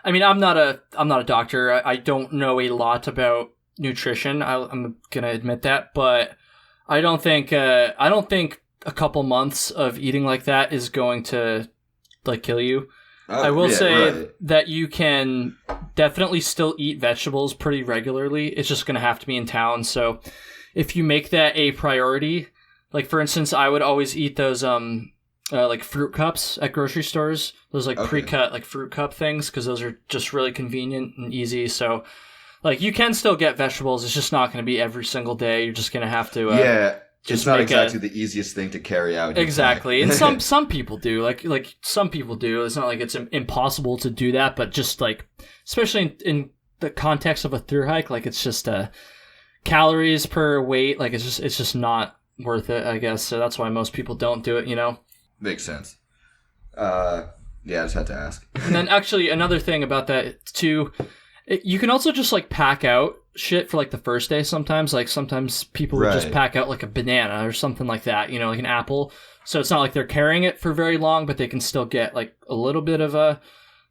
Speaker 1: I mean, I'm not a doctor. I don't know a lot about nutrition. I'm gonna admit that, but I don't think a couple months of eating like that is going to like kill you. I will say that you can definitely still eat vegetables pretty regularly. It's just gonna have to be in town. So if you make that a priority, like for instance, I would always eat those like fruit cups at grocery stores, those like pre-cut like fruit cup things, because those are just really convenient and easy. So like you can still get vegetables, it's just not going to be every single day. You're just going to have to
Speaker 2: it's not exactly the easiest thing to carry out.
Speaker 1: Exactly. And some people do, like some people do. It's not like it's impossible to do that, but just like especially in the context of a thru hike, like it's just calories per weight, like it's just not worth it, I guess. So that's why most people don't do it,
Speaker 2: Makes sense. Yeah, I just had to ask.
Speaker 1: And then actually another thing about that too, you can also just like pack out shit for like the first day sometimes. Like sometimes people would just pack out like a banana or something like that, like an apple. So it's not like they're carrying it for very long, but they can still get like a little bit of a,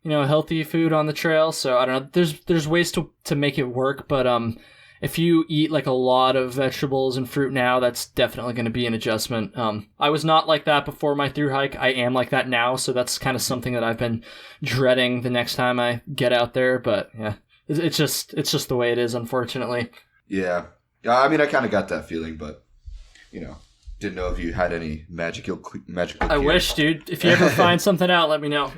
Speaker 1: healthy food on the trail. So I don't know, there's ways to make it work, but if you eat like a lot of vegetables and fruit now, that's definitely going to be an adjustment. I was not like that before my thru hike. I am like that now, so that's kind of something that I've been dreading the next time I get out there. But yeah, it's just the way it is, unfortunately.
Speaker 2: Yeah. I mean, I kind of got that feeling, but didn't know if you had any magical.
Speaker 1: I wish, dude. If you ever find something out, let me know.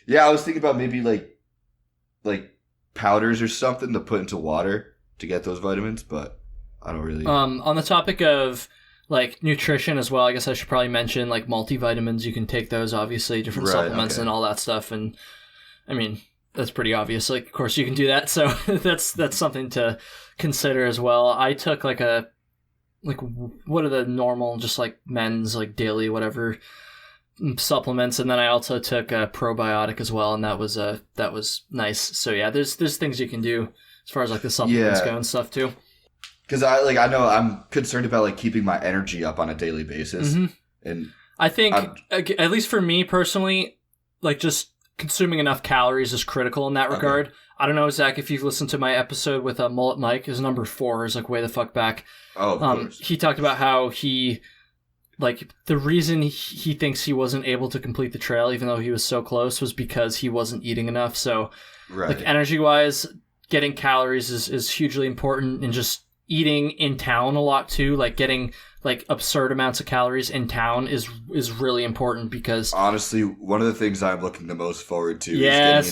Speaker 2: Yeah, I was thinking about maybe like powders or something to put into water to get those vitamins, but I don't really...
Speaker 1: On the topic of, like, nutrition as well, I guess I should probably mention, like, multivitamins. You can take those, obviously, different supplements and all that stuff, and, I mean, that's pretty obvious. Like, of course you can do that, so that's something to consider as well. I took, like, what are the normal, just, like, men's, like, daily, whatever, supplements, and then I also took a probiotic as well, and that was nice. So, yeah, there's things you can do as far as like the supplements go and stuff too.
Speaker 2: Because I know I'm concerned about like keeping my energy up on a daily basis, and
Speaker 1: I think at least for me personally, like just consuming enough calories is critical in that regard. I don't know, Zach, if you've listened to my episode with Mullet Mike, his number 4 is like way the fuck back.
Speaker 2: Oh, of course.
Speaker 1: He talked about how he, like, the reason he thinks he wasn't able to complete the trail, even though he was so close, was because he wasn't eating enough. So, like, energy-wise, getting calories is hugely important, and just eating in town a lot, too. Like, getting, like, absurd amounts of calories in town is really important because...
Speaker 2: Honestly, one of the things I'm looking the most forward to is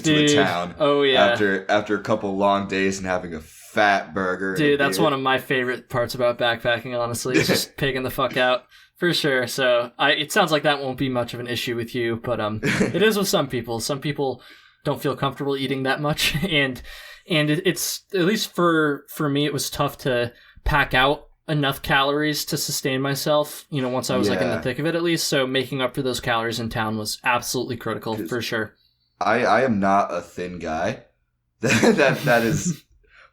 Speaker 2: getting into the town.
Speaker 1: Oh, yeah.
Speaker 2: After a couple long days and having a fat burger.
Speaker 1: Dude, that's one of my favorite parts about backpacking, honestly. It's just pigging the fuck out. For sure. So it sounds like that won't be much of an issue with you, but it is with some people. Some people don't feel comfortable eating that much, and it's, at least for me, it was tough to pack out enough calories to sustain myself, once I was like in the thick of it, at least. So making up for those calories in town was absolutely critical, for sure.
Speaker 2: I am not a thin guy. that is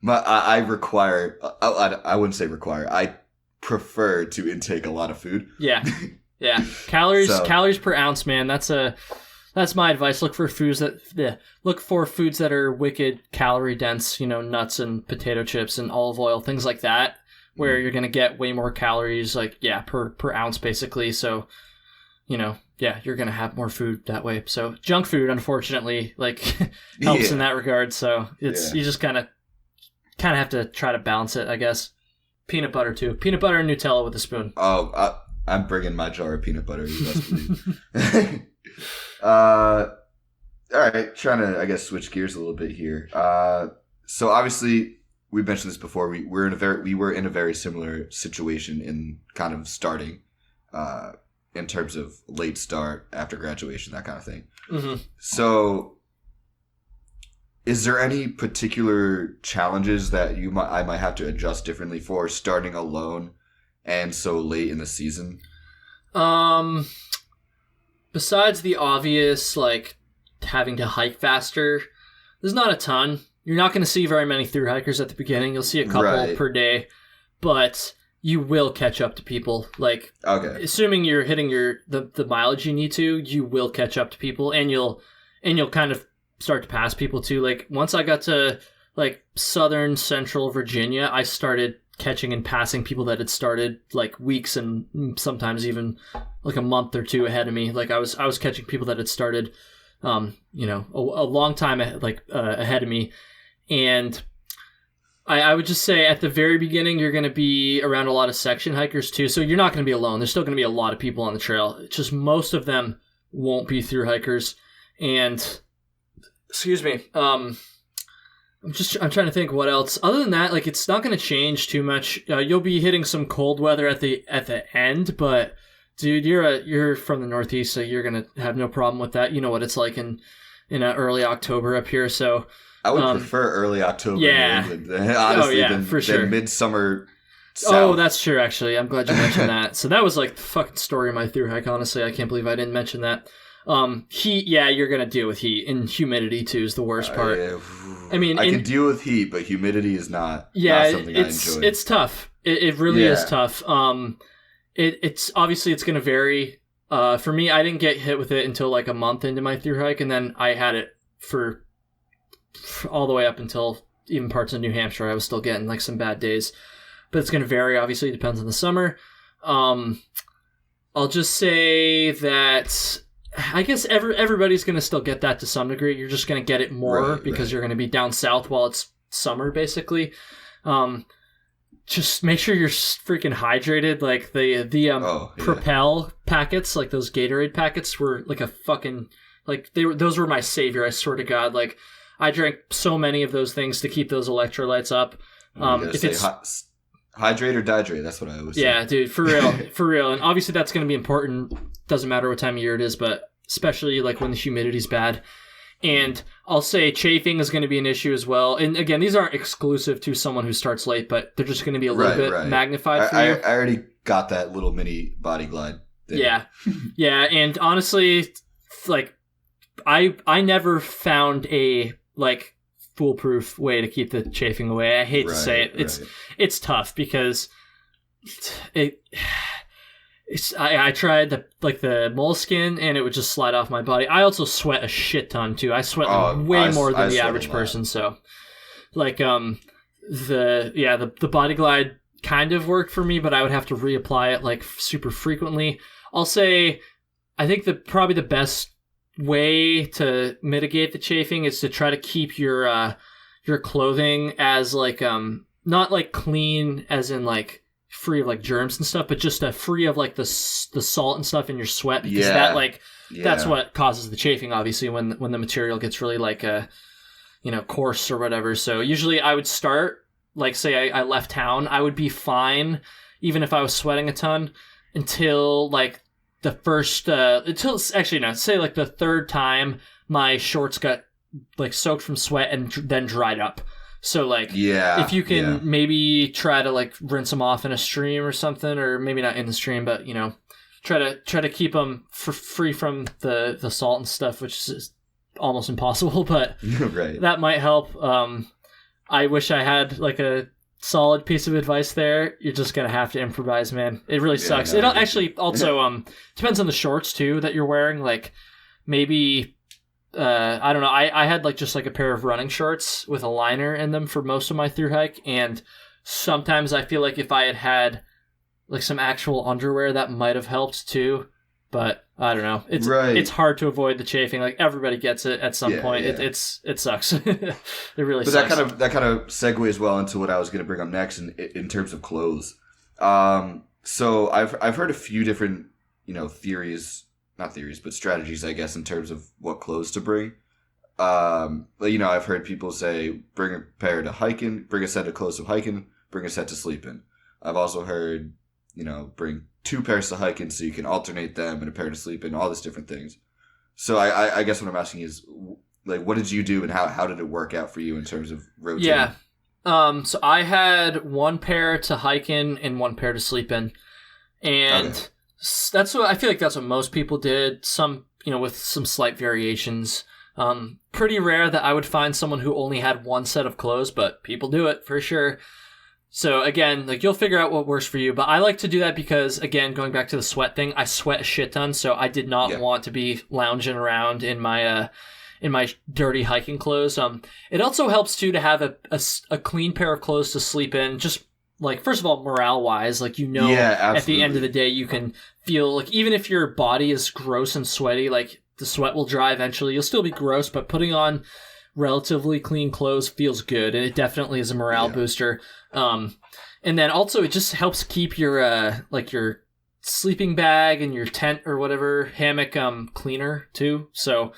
Speaker 2: I require. I wouldn't say require. I prefer to intake a lot of food.
Speaker 1: Yeah. Calories per ounce, man. That's my advice. Look for foods that are wicked calorie dense, nuts and potato chips and olive oil, things like that, where you're going to get way more calories, like, per ounce basically. So, you're going to have more food that way. So junk food, unfortunately, like helps in that regard. So you just kind of have to try to balance it, I guess. Peanut butter, too. Peanut butter and Nutella with a spoon.
Speaker 2: Oh, I'm bringing my jar of peanut butter, you best believe. All right, trying to, I guess, switch gears a little bit here. So obviously, we mentioned this before. We were in a very similar situation in kind of starting, in terms of late start, after graduation, that kind of thing.
Speaker 1: Mm-hmm.
Speaker 2: So, is there any particular challenges that I might have to adjust differently for starting alone and so late in the season?
Speaker 1: Besides the obvious, like, having to hike faster, there's not a ton. You're not going to see very many thru-hikers at the beginning. You'll see a couple per day, but you will catch up to people. Like, assuming you're hitting the mileage you need to, you will catch up to people, and you'll kind of start to pass people too. Like, once I got to like southern central Virginia, I started catching and passing people that had started like weeks and sometimes even like a month or two ahead of me. Like I was catching people that had started a long time ahead of me. And I would just say at the very beginning, you're going to be around a lot of section hikers too. So you're not going to be alone. There's still going to be a lot of people on the trail. It's just most of them won't be thru-hikers. And excuse me. I'm trying to think what else. Other than that, like, it's not going to change too much. You'll be hitting some cold weather at the end, but dude, you're from the Northeast, so you're going to have no problem with that. You know what it's like in early October up here. So
Speaker 2: I would prefer early October.
Speaker 1: Yeah.
Speaker 2: In England, honestly, than midsummer. South.
Speaker 1: Oh, that's true. Actually, I'm glad you mentioned that. So that was like the fucking story of my thru hike. Honestly, I can't believe I didn't mention that. Heat, you're gonna deal with heat, and humidity too is the worst part. I mean,
Speaker 2: I can deal with heat, but humidity is not something I enjoy.
Speaker 1: It's tough. It really is tough. It's obviously it's gonna vary. For me, I didn't get hit with it until like a month into my thru hike, and then I had it for all the way up until even parts of New Hampshire. I was still getting like some bad days, but it's gonna vary. Obviously, it depends on the summer. I'll just say that I guess everybody's going to still get that to some degree. You're just going to get it more because you're going to be down south while it's summer, basically. Just make sure you're freaking hydrated. Like the Propel packets, like those Gatorade packets, were like a fucking those were my savior. I swear to God, like I drank so many of those things to keep those electrolytes up.
Speaker 2: If it's hydrate or dihydrate, that's what I always say.
Speaker 1: Yeah, dude, for real. And obviously that's going to be important. Doesn't matter what time of year it is, but especially like when the humidity's bad. And I'll say chafing is going to be an issue as well. And again, these aren't exclusive to someone who starts late, but they're just going to be a little bit magnified for you.
Speaker 2: I already got that little mini body glide thing.
Speaker 1: Yeah. And honestly, like I never found a like foolproof way to keep the chafing away. I hate to say it. It's tough because I tried the moleskin and it would just slide off my body. I also sweat a shit ton too. I sweat way more than the average person. So like the Body Glide kind of worked for me, but I would have to reapply it like super frequently. I'll say I think probably the best way to mitigate the chafing is to try to keep your clothing as like not like clean as in like free of like germs and stuff, but just free of like the salt and stuff in your sweat, because that's what causes the chafing, obviously, when the material gets really like coarse or whatever. So usually I would start, like, say I left town, I would be fine even if I was sweating a ton until like the first say like the third time my shorts got like soaked from sweat and then dried up. So like if you can maybe try to like rinse them off in a stream or something, or maybe not in the stream, but try to keep them free from the salt and stuff, which is almost impossible, but that might help. I wish I had like a solid piece of advice there. You're just gonna have to improvise, man. It really sucks. It actually also depends on the shorts too that you're wearing. Like maybe I don't know. I had like just like a pair of running shorts with a liner in them for most of my thru hike, and sometimes I feel like if I had like some actual underwear, that might have helped too. But I don't know. It's hard to avoid the chafing. Like everybody gets it at some point. Yeah. It sucks. It really sucks.
Speaker 2: But that kind of segues well into what I was going to bring up next in terms of clothes. So I've heard a few different theories, not theories, but strategies, I guess, in terms of what clothes to bring. I've heard people say bring a pair to hiking, bring a set of clothes to hiking, bring a set to sleep in. I've also heard bring 2 pairs to hike in so you can alternate them and a pair to sleep in, all these different things. So I guess what I'm asking is, like, what did you do and how did it work out for you in terms of rotating?
Speaker 1: Yeah. So I had 1 pair to hike in and 1 pair to sleep in. And that's what I feel like that's what most people did. Some, with some slight variations. Pretty rare that I would find someone who only had 1 set of clothes, but people do it for sure. So again, like you'll figure out what works for you, but I like to do that because, again, going back to the sweat thing, I sweat a shit ton, so I did not want to be lounging around in my dirty hiking clothes. It also helps too to have a clean pair of clothes to sleep in. Just like, first of all, morale wise, like at the end of the day, you can feel like even if your body is gross and sweaty, like the sweat will dry eventually. You'll still be gross, but putting on relatively clean clothes feels good, and it definitely is a morale booster. And then also it just helps keep your your sleeping bag and your tent or whatever hammock cleaner too. So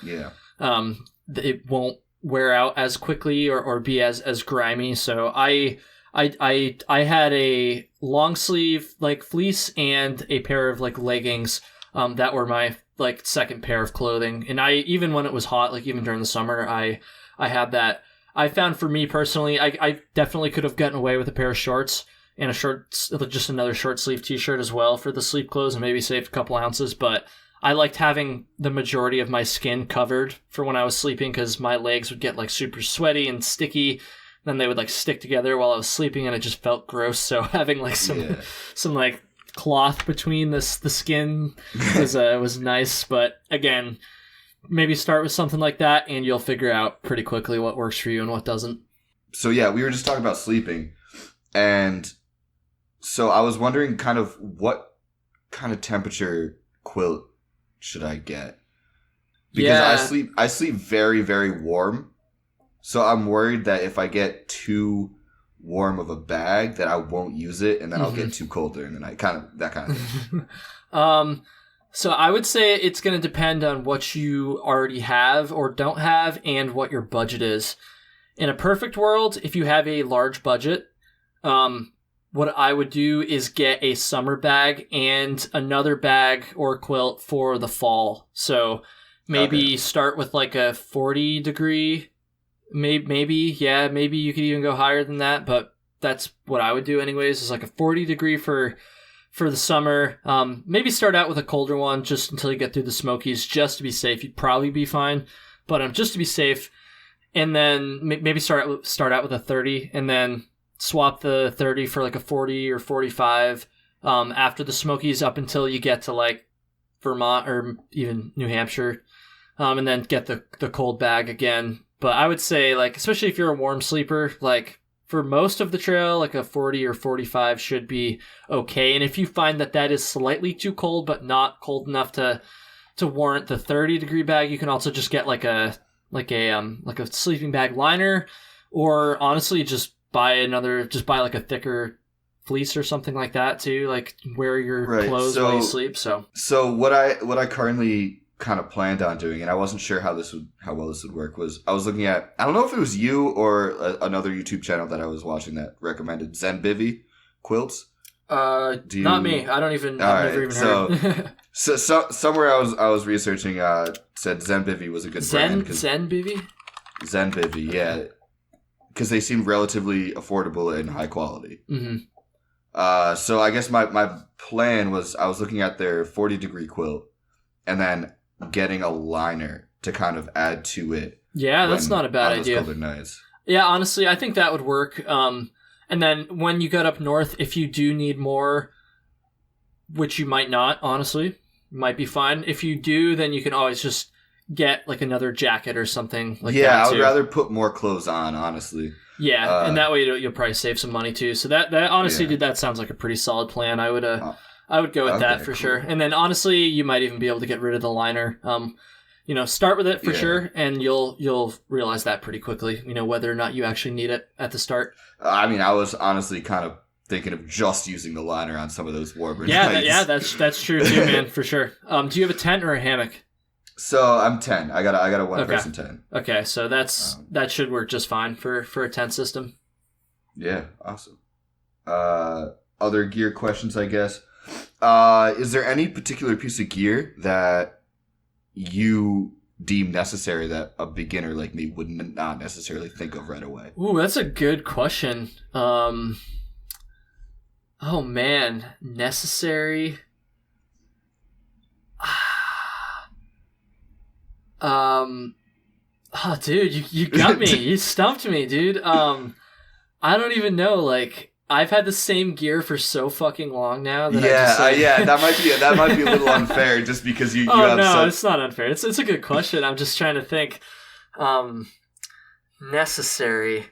Speaker 1: it won't wear out as quickly or be as grimy. So I had a long sleeve like fleece and a pair of like leggings that were my like second pair of clothing. And even when it was hot, like even during the summer, I had that. I found for me personally, I definitely could have gotten away with a pair of shorts and just another short sleeve t-shirt as well for the sleep clothes and maybe saved a couple ounces. But I liked having the majority of my skin covered for when I was sleeping, because my legs would get like super sweaty and sticky. Then they would like stick together while I was sleeping, and it just felt gross. So having like some like cloth between the skin was nice. But again, maybe start with something like that, and you'll figure out pretty quickly what works for you and what doesn't.
Speaker 2: So yeah, we were just talking about sleeping, and so I was wondering kind of what kind of temperature quilt should I get? Because I sleep very, very warm, so I'm worried that if I get too warm of a bag that I won't use it, and then I'll get too cold during the night. That kind of thing.
Speaker 1: So I would say it's going to depend on what you already have or don't have and what your budget is. In a perfect world, if you have a large budget, what I would do is get a summer bag and another bag or quilt for the fall. So maybe start with like a 40 degree, maybe you could even go higher than that, but that's what I would do anyways, is like a 40 degree for the summer. Maybe start out with a colder one just until you get through the Smokies, just to be safe. You'd probably be fine, but just to be safe. and then maybe start out with a 30, and then swap the 30 for like a 40 or 45 after the Smokies up until you get to like Vermont or even New Hampshire, and then get the cold bag again. But I would say, like, especially if you're a warm sleeper, like for most of the trail, like a 40 or 45 should be okay. And if you find that is slightly too cold but not cold enough to warrant the 30-degree bag, you can also just get like a sleeping bag liner, or honestly just buy like a thicker fleece or something like that too, like wear your clothes while you sleep. So
Speaker 2: what I currently kind of planned on doing, and I wasn't sure how well this would work, was I was looking at, I don't know if it was you or another YouTube channel that I was watching that recommended Zen Bivy quilts.
Speaker 1: Not me. I don't even. I've never even heard.
Speaker 2: So somewhere I was researching said Zen Bivy was a good brand.
Speaker 1: Zen Bivy.
Speaker 2: Zen Bivy, yeah, because they seem relatively affordable and high quality.
Speaker 1: Mm-hmm.
Speaker 2: So I guess my plan was, I was looking at their 40-degree quilt and then getting a liner to kind of add to it.
Speaker 1: Yeah, that's not a bad idea.
Speaker 2: Colder nights. Yeah,
Speaker 1: honestly, I think that would work. And then when you get up north, if you do need more, which you might not, honestly, might be fine. If you do, then you can always just get like another jacket or something like that.
Speaker 2: Yeah, I would rather put more clothes on, honestly.
Speaker 1: Yeah, and that way you'll probably save some money too. So that honestly, dude, that sounds like a pretty solid plan. I would go with that for sure. And then honestly, you might even be able to get rid of the liner. Start with it for sure, and you'll realize that pretty quickly. Whether or not you actually need it at the start.
Speaker 2: I mean, I was honestly kind of thinking of just using the liner on some of those warmer
Speaker 1: nights.
Speaker 2: Yeah,
Speaker 1: that's true too, man, for sure. Do you have a tent or a hammock?
Speaker 2: So I'm 10. I got a one-person tent.
Speaker 1: Okay, so that should work just fine for a tent system.
Speaker 2: Yeah, awesome. Other gear questions, I guess. Is there any particular piece of gear that you deem necessary that a beginner like me would not necessarily think of right away?
Speaker 1: Ooh, that's a good question. Oh man, necessary. Oh, dude, you got me. You stumped me, dude. I don't even know. Like, I've had the same gear for so fucking long now that
Speaker 2: that might be a little unfair just because you have
Speaker 1: no, it's not unfair. It's a good question. I'm just trying to think. Necessary.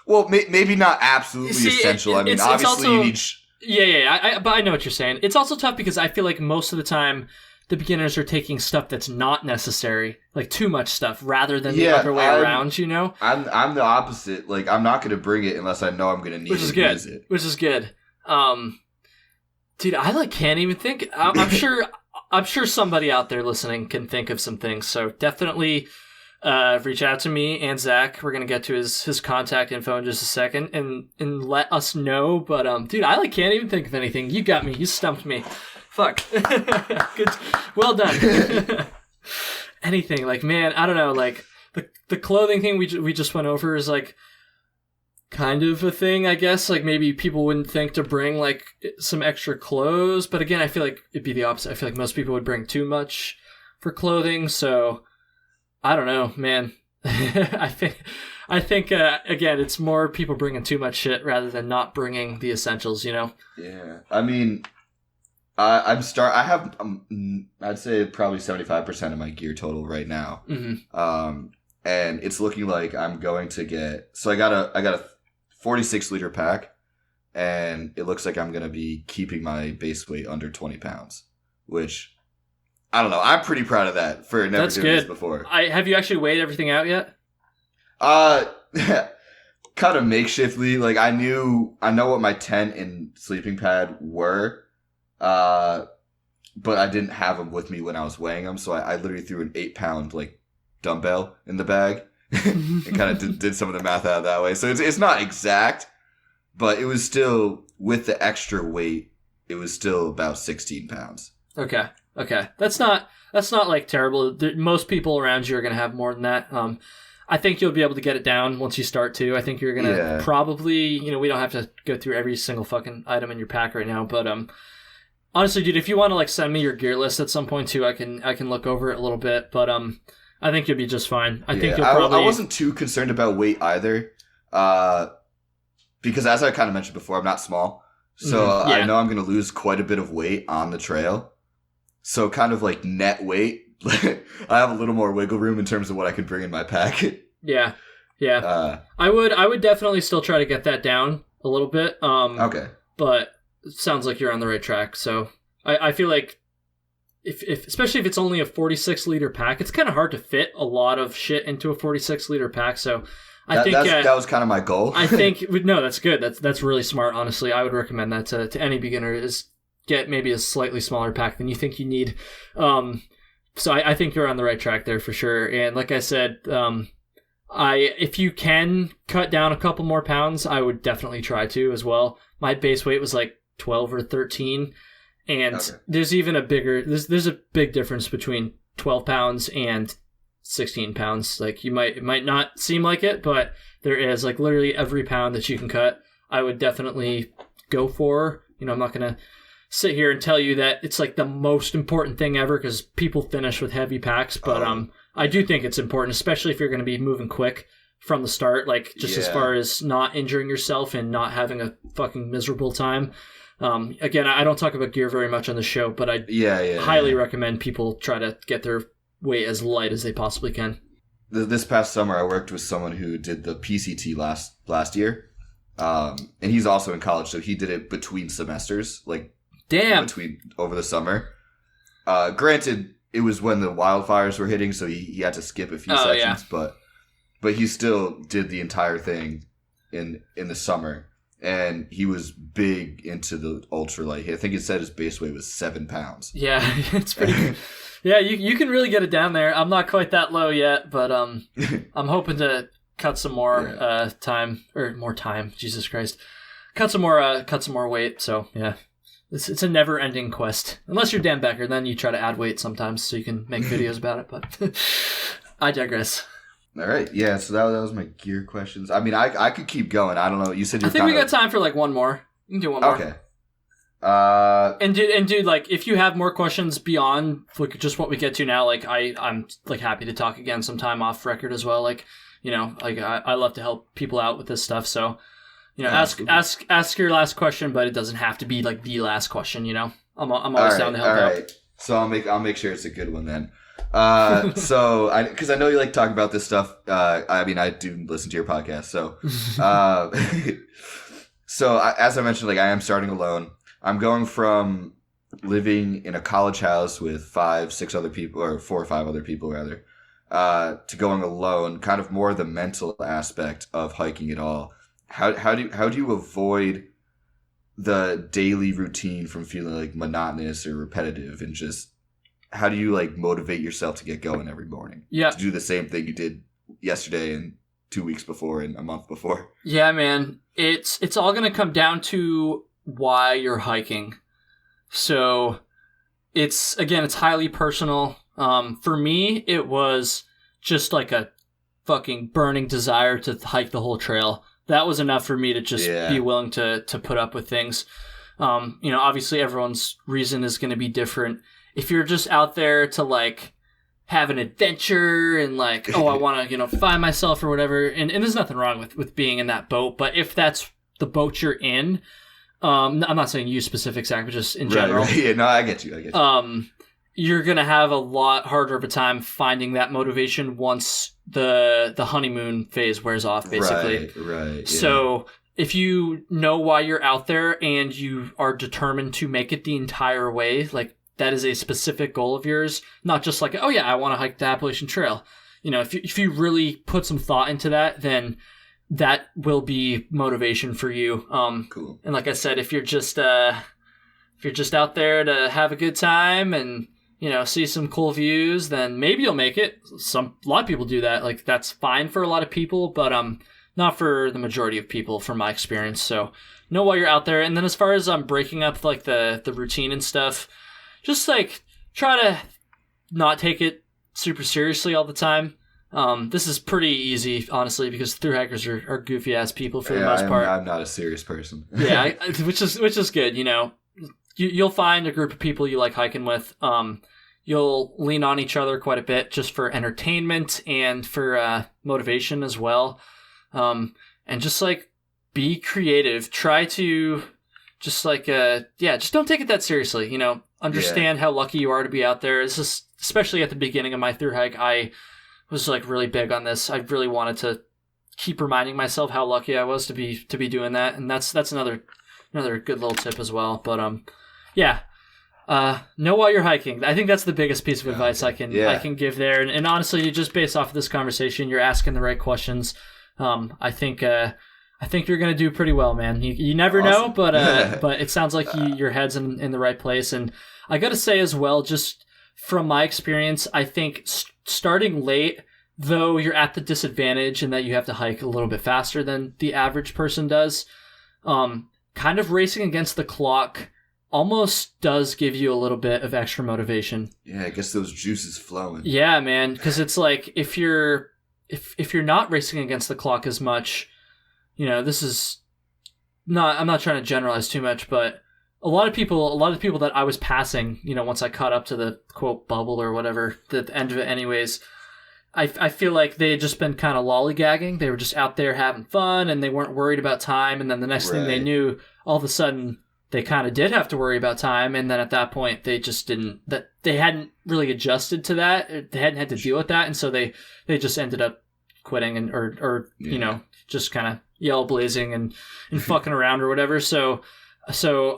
Speaker 2: Well, maybe not absolutely essential. I mean, obviously also, you need.
Speaker 1: Yeah. But I know what you're saying. It's also tough because I feel like most of the time the beginners are taking stuff that's not necessary, like too much stuff, rather than the other way around.
Speaker 2: I'm the opposite. Like, I'm not going to bring it unless I know I'm going to need it. Use it.
Speaker 1: Which is good. Dude, I can't even think. I'm sure somebody out there listening can think of some things. So definitely reach out to me and Zach. We're gonna get to his contact info in just a second and let us know. But dude, I can't even think of anything. You got me. You stumped me. Fuck. Good. Well done. Anything, man, I don't know, the clothing thing we just went over is kind of a thing, I guess. Maybe people wouldn't think to bring some extra clothes, but again, I feel like it'd be the opposite. I feel like most people would bring too much for clothing, so I don't know, man. I think again, it's more people bringing too much shit rather than not bringing the essentials, Yeah.
Speaker 2: I mean, I have I'd say probably 75% of my gear total right now.
Speaker 1: Mm-hmm.
Speaker 2: And it's looking like I'm going to get, so I got a 46 liter pack, and it looks like I'm going to be keeping my base weight under 20 pounds, which I don't know. I'm pretty proud of that for never doing this before.
Speaker 1: Have you actually weighed everything out yet?
Speaker 2: Kind of makeshiftly. I know what my tent and sleeping pad were. But I didn't have them with me when I was weighing them, so I literally threw an 8-pound dumbbell in the bag and kind of did some of the math out that way. So it's not exact, but it was still, with the extra weight, it was still about 16 pounds.
Speaker 1: Okay. That's not terrible. Most people around you are going to have more than that. I think you'll be able to get it down once you start to. I think you're going to probably, we don't have to go through every single fucking item in your pack right now, but honestly, dude, if you want to send me your gear list at some point too, I can look over it a little bit. But I think you'll be just fine. I think
Speaker 2: Yeah,
Speaker 1: you'll probably...
Speaker 2: I wasn't too concerned about weight either, because as I kind of mentioned before, I'm not small. So
Speaker 1: yeah.
Speaker 2: I know I'm going to lose quite a bit of weight on the trail. So kind of like net weight, I have a little more wiggle room in terms of what I can bring in my pack.
Speaker 1: Yeah. I would definitely still try to get that down a little bit.
Speaker 2: Okay.
Speaker 1: But it sounds like you're on the right track. So I feel like if especially if it's only a 46-liter pack, it's kind of hard to fit a lot of shit into a 46-liter pack. So I think
Speaker 2: that was kind of my goal.
Speaker 1: I think no, that's good. That's really smart. Honestly, I would recommend that to any beginner is get maybe a slightly smaller pack than you think you need. So I think you're on the right track there for sure. And like I said, if you can cut down a couple more pounds, I would definitely try to as well. My base weight was like 12 or 13. And there's even there's a big difference between 12 pounds and 16 pounds. Like it might not seem like it, but there is like literally every pound that you can cut. I would definitely go for. I'm not going to sit here and tell you that it's like the most important thing ever because people finish with heavy packs. But I do think it's important, especially if you're going to be moving quick from the start, like just as far as not injuring yourself and not having a fucking miserable time. Again, I don't talk about gear very much on the show, but I highly recommend people try to get their weight as light as they possibly can.
Speaker 2: This past summer, I worked with someone who did the PCT last year, and he's also in college, so he did it between semesters, like over the summer. Granted, it was when the wildfires were hitting, so he had to skip a few sections, but he still did the entire thing in the summer. And he was big into the ultralight. I think it said his base weight was 7 pounds.
Speaker 1: Yeah, it's pretty good. Yeah, you can really get it down there. I'm not quite that low yet, but I'm hoping to cut some more time. Jesus Christ, cut some more weight. So yeah, it's a never ending quest. Unless you're Dan Becker, then you try to add weight sometimes so you can make videos about it. But I digress.
Speaker 2: All right, yeah. So that was my gear questions. I mean, I could keep going. I don't know. You said
Speaker 1: I think we got time for like one more. You can do one more.
Speaker 2: Okay.
Speaker 1: And dude, like if you have more questions beyond like just what we get to now, like I'm like happy to talk again sometime off record as well. Like like I love to help people out with this stuff. So ask your last question, but it doesn't have to be like the last question. I'm always down to help out. All right.
Speaker 2: So I'll make sure it's a good one then. Because I know you like talking about this stuff. I mean, I do listen to your podcast. So, as I mentioned, like I am starting alone. I'm going from living in a college house with 4 or 5 other people rather, to going alone. Kind of more the mental aspect of hiking it all. How do you avoid the daily routine from feeling like monotonous or repetitive, and just how do you like motivate yourself to get going every morning? Yeah. To do the same thing you did yesterday and 2 weeks before and a month before.
Speaker 1: Yeah, man. It's all going to come down to why you're hiking. So it's highly personal. For me, it was just like a fucking burning desire to hike the whole trail. That was enough for me to just be willing to put up with things. Obviously everyone's reason is going to be different. If you're just out there to like have an adventure and like, I want to, find myself or whatever. And there's nothing wrong with being in that boat. But if that's the boat you're in, I'm not saying you specific, Zach, but just in general.
Speaker 2: Right. Yeah, no, I get you.
Speaker 1: You're going to have a lot harder of a time finding that motivation once the honeymoon phase wears off, basically.
Speaker 2: Right. Yeah.
Speaker 1: So if you know why you're out there and you are determined to make it the entire way, like, that is a specific goal of yours, not just like, I want to hike the Appalachian Trail. If you really put some thought into that, then that will be motivation for you.
Speaker 2: Cool.
Speaker 1: And like I said, if you're just out there to have a good time and see some cool views, then maybe you'll make it. A lot of people do that. Like that's fine for a lot of people, but not for the majority of people, from my experience. So know why you're out there. And then as far as breaking up like the routine and stuff. Just, like, try to not take it super seriously all the time. This is pretty easy, honestly, because thru-hikers are goofy-ass people for the most part.
Speaker 2: I'm not a serious person.
Speaker 1: Which is good, You'll find a group of people you like hiking with. you'll lean on each other quite a bit just for entertainment and for motivation as well. And just like be creative. Try to just like just don't take it that seriously. You know, understand how lucky you are to be out there. This is especially at the beginning of my thru hike. I was like really big on this. I really wanted to keep reminding myself how lucky I was to be doing that, and that's another good little tip as well. But know while you're hiking. I think that's the biggest piece of advice I can give there. And honestly, just based off of this conversation, you're asking the right questions. I think you're gonna do pretty well, man. You never know, but it sounds like your head's in the right place. And I gotta say as well, just from my experience, I think starting late, though you're at the disadvantage in that you have to hike a little bit faster than the average person does, kind of racing against the clock almost does give you a little bit of extra motivation.
Speaker 2: Yeah, I guess those juices flowing.
Speaker 1: Yeah, man, because it's like if you're not racing against the clock as much, you know, this is not. I'm not trying to generalize too much, but a lot of people that I was passing, you know, once I caught up to the quote bubble or whatever, the end of it, anyways. I feel like they had just been kind of lollygagging. They were just out there having fun, and they weren't worried about time. And then the next thing they knew, all of a sudden, they kind of did have to worry about time. And then at that point, they just didn't. That they hadn't really adjusted to that. They hadn't had to deal with that, and so they just ended up quitting and or you know, just kind of yell blazing and fucking around or whatever. So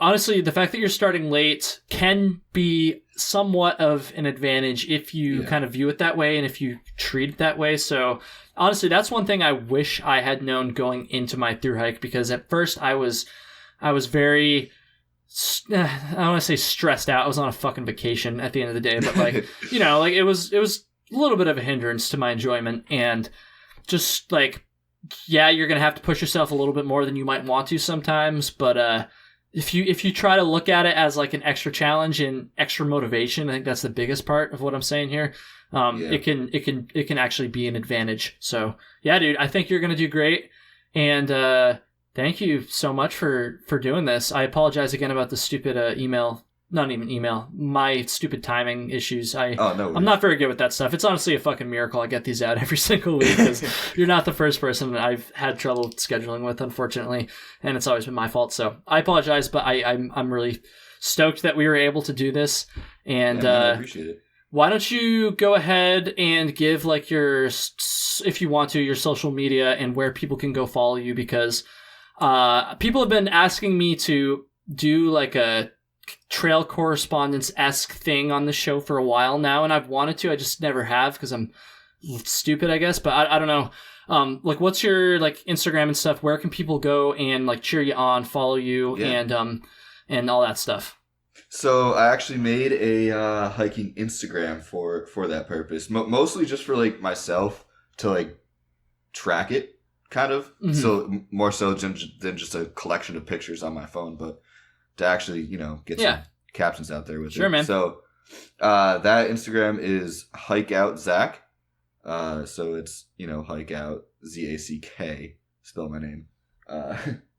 Speaker 1: honestly, the fact that you're starting late can be somewhat of an advantage if you kind of view it that way and if you treat it that way. So honestly, that's one thing I wish I had known going into my thru hike, because at first I was very, I don't want to say stressed out. I was on a fucking vacation at the end of the day, but like, you know, like it was a little bit of a hindrance to my enjoyment, and just like, yeah, you're going to have to push yourself a little bit more than you might want to sometimes, but if you try to look at it as like an extra challenge and extra motivation, I think that's the biggest part of what I'm saying here. It can actually be an advantage. So yeah, dude, I think you're gonna do great, and thank you so much for doing this. I apologize again about the stupid email. Not even email. My stupid timing issues. I'm not very good with that stuff. It's honestly a fucking miracle I get these out every single week, because you're not the first person I've had trouble scheduling with, unfortunately, and it's always been my fault. So I apologize, but I'm really stoked that we were able to do this. And
Speaker 2: I appreciate it.
Speaker 1: Why don't you go ahead and give like your, if you want to, your social media and where people can go follow you, because people have been asking me to do like a trail correspondence-esque thing on the show for a while now, and I've wanted to. I just never have, because I'm stupid, I guess. But I don't know. Like, what's your like Instagram and stuff? Where can people go and like cheer you on, follow you, and all that stuff?
Speaker 2: So I actually made a hiking Instagram for that purpose, mostly just for like myself to like track it, kind of. Mm-hmm. So more so than just a collection of pictures on my phone, but to actually, you know, get some captions out there with it.
Speaker 1: Sure, man.
Speaker 2: So that Instagram is Hike Out Zach. So it's, you know, Hike Out ZACK. Spell my name.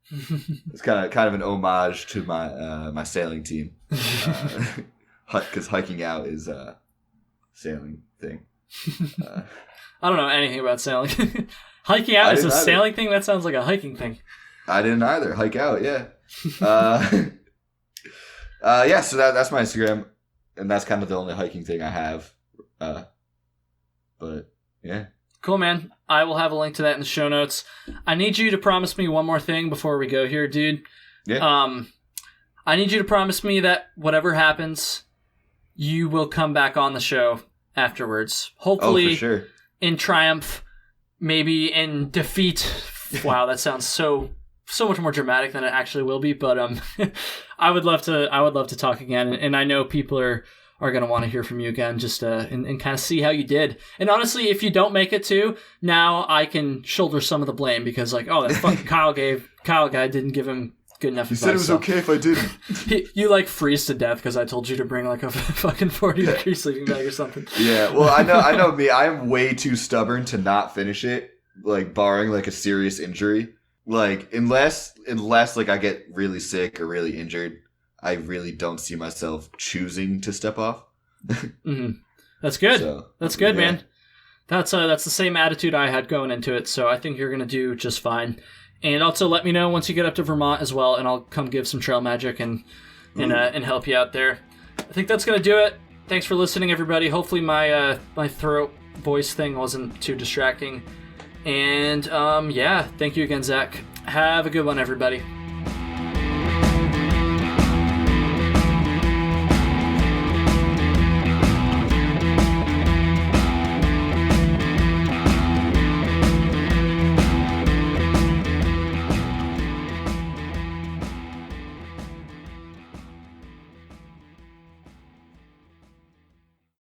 Speaker 2: It's kind of an homage to my sailing team, because hiking out is a sailing thing.
Speaker 1: I don't know anything about sailing. Hiking out is a sailing thing? That sounds like a hiking thing.
Speaker 2: I didn't either. Hike out, yeah. So that's my Instagram, and that's kind of the only hiking thing I have. But yeah.
Speaker 1: Cool, man. I will have a link to that in the show notes. I need you to promise me one more thing before we go here, dude.
Speaker 2: Yeah.
Speaker 1: I need you to promise me that whatever happens, you will come back on the show afterwards. Hopefully,
Speaker 2: for sure.
Speaker 1: In triumph, maybe in defeat. Wow, that sounds so much more dramatic than it actually will be. But I would love to talk again, and I know people are going to want to hear from you again, just and kind of see how you did. And honestly, if you don't make it to, now I can shoulder some of the blame, because like, oh, that fucking Kyle guy didn't give him good enough advice.
Speaker 2: He said it was okay if I didn't.
Speaker 1: You like freeze to death because I told you to bring like a fucking 40-degree sleeping bag or something.
Speaker 2: Yeah, well, I know me. I'm way too stubborn to not finish it, like barring like a serious injury. Like unless like I get really sick or really injured, I really don't see myself choosing to step off.
Speaker 1: That's good.
Speaker 2: So,
Speaker 1: That's good, man. That's the same attitude I had going into it, so I think you're going to do just fine. And also let me know once you get up to Vermont as well, and I'll come give some trail magic and help you out there. I think that's going to do it. Thanks for listening, everybody. Hopefully my throat voice thing wasn't too distracting. And thank you again, Zach. Have a good one, everybody.